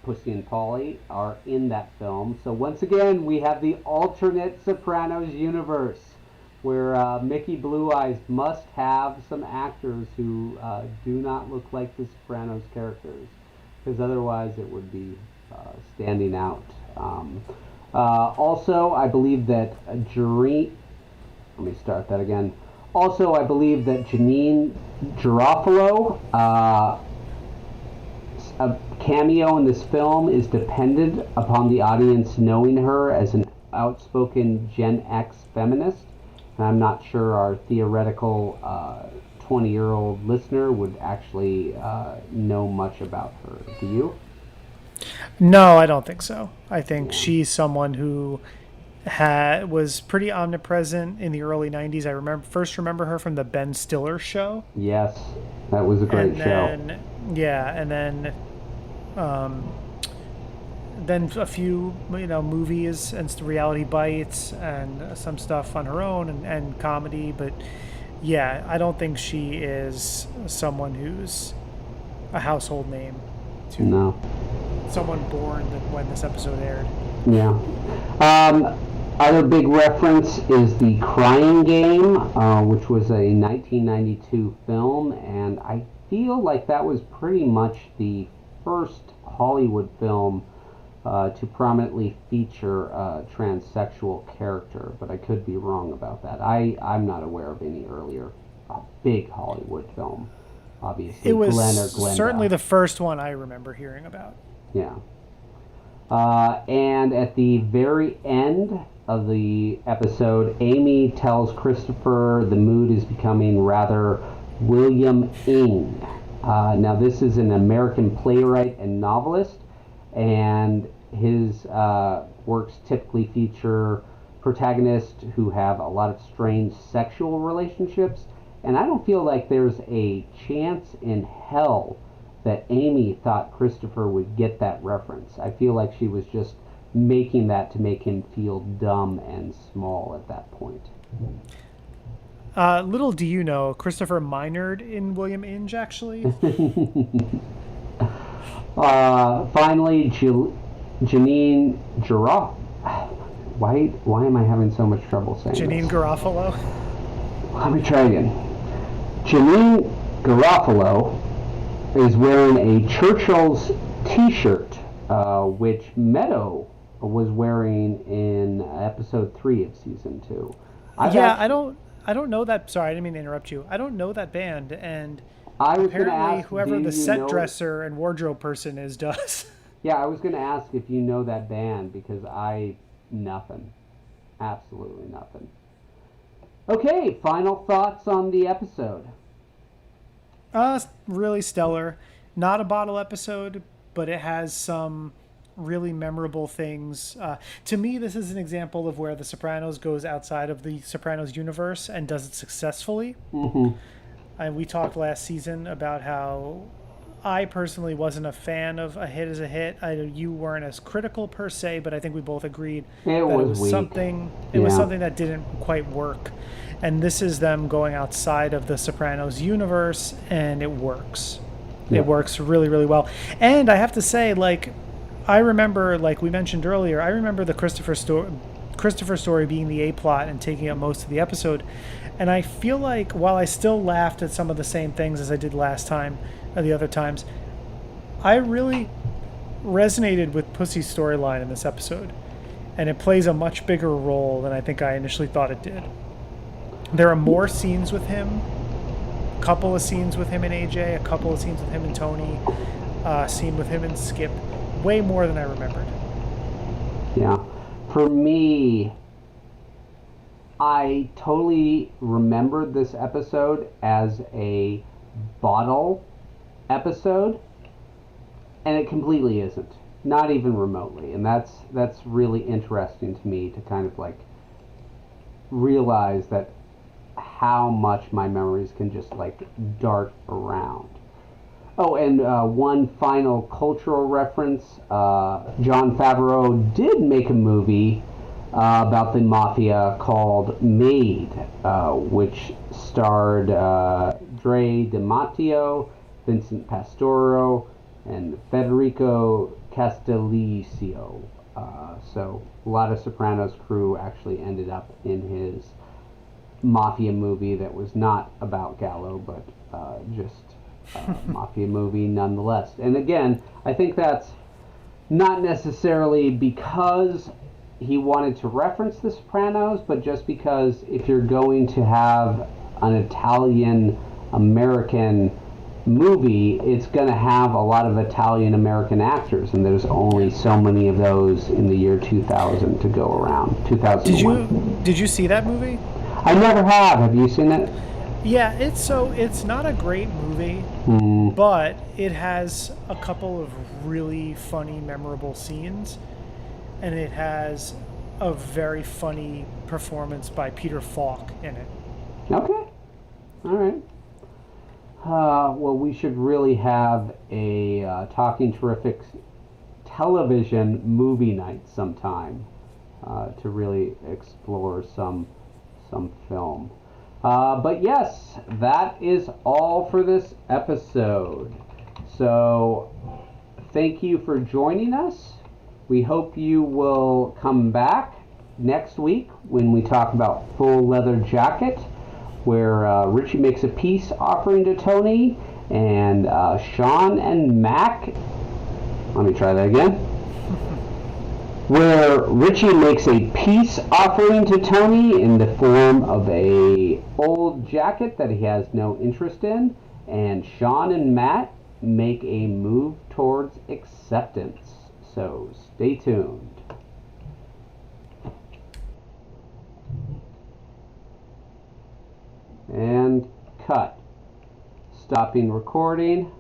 Pussy and Polly, are in that film. So once again, we have the alternate Sopranos universe where Mickey Blue Eyes must have some actors who do not look like the Sopranos characters, because otherwise it would be standing out. Also, I believe that let me start that again. Also, I believe that Janine Garofalo, a cameo in this film is dependent upon the audience knowing her as an outspoken Gen X feminist. And I'm not sure our theoretical 20-year-old listener would actually know much about her. Do you? No, I don't think so. I think she's someone who was pretty omnipresent in the early 90s. I first remember her from the Ben Stiller show. Yes, that was a great show. Yeah, and then a few movies and reality bites and some stuff on her own and comedy. But yeah, I don't think she is someone who's a household name to someone born when this episode aired. Yeah. Other big reference is The Crying Game, which was a 1992 film, and I feel like that was pretty much the first Hollywood film to prominently feature a transsexual character, but I could be wrong about that. I'm not aware of any earlier big Hollywood film. Obviously, it was Glenn or Glenda. Certainly the first one I remember hearing about. Yeah. And at the very end of the episode, Amy tells Christopher the mood is becoming rather William-ing. Now, this is an American playwright and novelist, and his works typically feature protagonists who have a lot of strange sexual relationships, and I don't feel like there's a chance in hell that Amy thought Christopher would get that reference. I feel like she was just making that to make him feel dumb and small at that point. Little do you know, Christopher minored in William Inge, actually. Finally, Janine Garofalo. Why am I having so much trouble saying Janine Garofalo? Let me try again. Janine Garofalo is wearing a Churchill's t-shirt, which Meadow was wearing in episode 3 of season 2. I don't know that. Sorry, I didn't mean to interrupt you. I don't know that band, and apparently whoever the set dresser and wardrobe person is does. Yeah, I was going to ask if you know that band, because nothing. Absolutely nothing. Okay, final thoughts on the episode. Really stellar. Not a bottle episode, but it has some really memorable things. To me, this is an example of where The Sopranos goes outside of the Sopranos universe and does it successfully. Mm-hmm. And we talked last season about how I personally wasn't a fan of A Hit is a Hit. You weren't as critical per se, but I think we both agreed it was something that didn't quite work. And this is them going outside of the Sopranos universe, and it works. Yeah. It works really, really well. And I have to say, I remember, like we mentioned earlier, I remember the Christopher story being the A-plot and taking up most of the episode. And I feel like while I still laughed at some of the same things as I did last time, or the other times, I really resonated with Pussy's storyline in this episode. And it plays a much bigger role than I think I initially thought it did. There are more scenes with him, a couple of scenes with him and AJ, a couple of scenes with him and Tony, a scene with him and Skip, way more than I remembered. Yeah. For me, I totally remembered this episode as a bottle episode, and it completely isn't. Not even remotely. And that's really interesting to me to kind of realize that how much my memories can just dart around. Oh, and one final cultural reference. Jon Favreau did make a movie about the mafia called Made, which starred Dre DiMatteo, Vincent Pastoro, and Federico Castellisio. So a lot of Sopranos crew actually ended up in his mafia movie that was not about Gallo, but just mafia movie nonetheless. And again, I think that's not necessarily because he wanted to reference The Sopranos, but just because if you're going to have an Italian American movie, it's going to have a lot of Italian American actors, and there's only so many of those in the year 2000 to go around. 2001. Did you see that movie? I never have. Have you seen it? Yeah, it's not a great movie, but it has a couple of really funny, memorable scenes, and it has a very funny performance by Peter Falk in it. Okay. All right. Well, we should really have a Talking Terrific television movie night sometime to really explore some film. But yes, that is all for this episode. So thank you for joining us. We hope you will come back next week when we talk about Full Leather Jacket, where Richie makes a peace offering to Tony, and Sean and Mac, let me try that again, where Richie makes a peace offering to Tony in the form of a old jacket that he has no interest in, and Sean and Matt make a move towards acceptance. So stay tuned. And cut. Stopping recording.